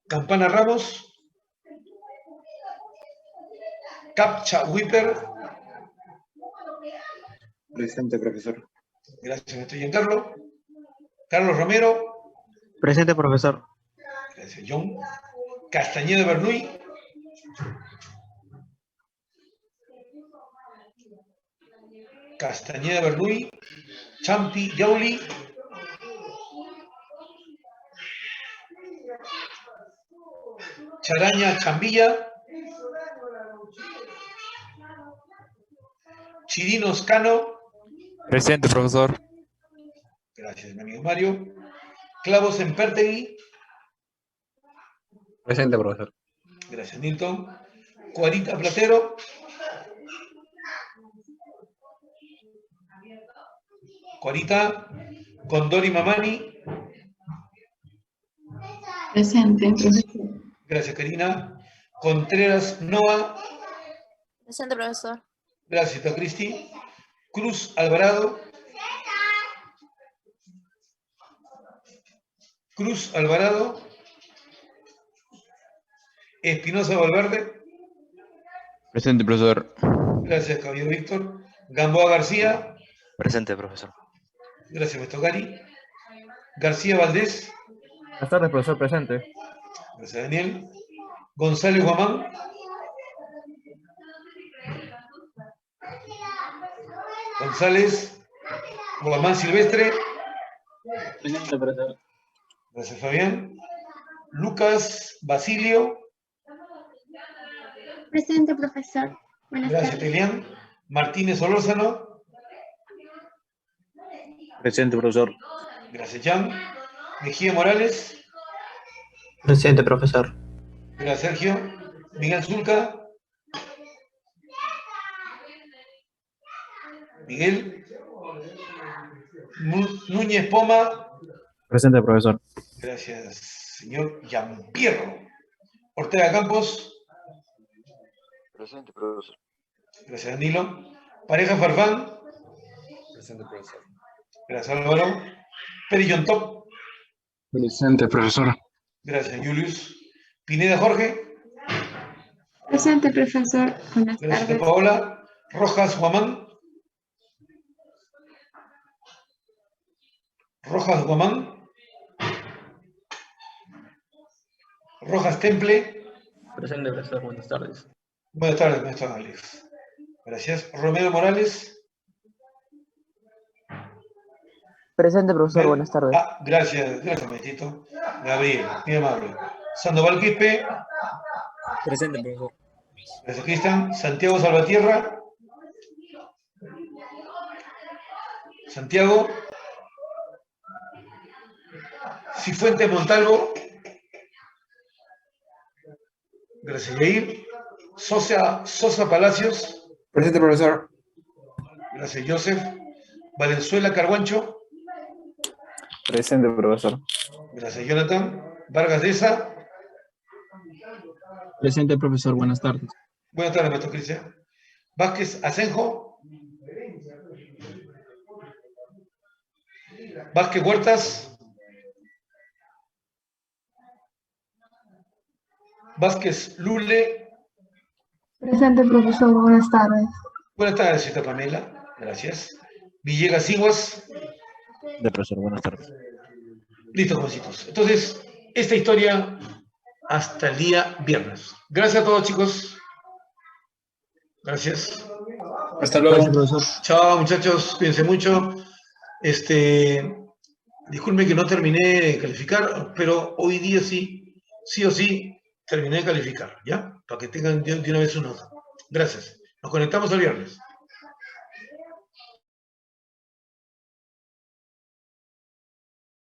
Campana Ramos. Captcha Whipper. Presente, profesor. Gracias, maestro Giancarlo. Carlos Romero. Presente, profesor. Gracias, John. Castañeda Bernuy. Champi Yauli. Charaña Chambilla. Chirinos Cano. Presente, profesor. Gracias, mi amigo Mario. Clavos Empertegui. Presente, profesor. Gracias, Nilton. Cuarita Platero. Cuarita. Condori Mamani. Presente, profesor. Gracias, Karina. Contreras Noa. Presente, profesor. Gracias, Tito Cristi. Cruz Alvarado. Cruz Alvarado. Espinosa Valverde. Presente, profesor. Gracias, Caballero Víctor. Gamboa García. Presente, profesor. Gracias, Maestro Gary. García Valdés. Buenas tardes, profesor, presente. Gracias, Daniel. González Guamán. González Guamán Silvestre. Presente, profesor. Gracias, Fabián. Lucas Basilio. Presente, profesor. Buenas Gracias, tardes. Telián. Martínez Solórzano. Presente, profesor. Gracias, Jan. Mejía Morales. Presente, profesor. Gracias, Sergio. Miguel Zulca. Miguel. Núñez Poma. Presente, profesor. Gracias, señor Gianpierro. Ortega Campos. Presente, profesor. Gracias, Danilo. Pareja Farfán. Presente, profesor. Gracias, Álvaro. Perillon Top. Presente, profesor. Gracias, Julius. Pineda Jorge. Presente, profesor. Buenas Gracias, tardes. Paola. Rojas Guamán. Rojas Guamán. Rojas Temple. Presente, profesor. Buenas tardes. Buenas tardes, maestro Alex. Gracias. Romero Morales. Presente, profesor. Buenas tardes. Gracias, maestrito. Gabriel, muy amable. Sandoval Quispe. Presente, profesor. Gracias, Cristian. Santiago Salvatierra. Santiago. Cifuentes Montalvo. Gracias, Yair. Sosa Palacios. Presente, profesor. Gracias, Joseph. Valenzuela Carguancho. Presente, profesor. Gracias, Jonathan. Vargas Deza. Presente, profesor. Buenas tardes. Buenas tardes, maestro Cristian. Vázquez Asenjo. Vázquez Huertas. Vázquez Lule. Presente, profesor. Buenas tardes. Buenas tardes, señorita Pamela. Gracias. Villegas Iguas. De profesor, buenas tardes. Listo, jovencitos. Entonces, esta historia hasta el día viernes. Gracias a todos, chicos. Gracias. Hasta luego. Gracias, profesor. Chao, muchachos. Cuídense mucho. Disculpen que no terminé de calificar, pero hoy día sí o sí, terminé de calificar, ¿ya? Para que tengan de una vez su nota. Gracias. Nos conectamos el viernes.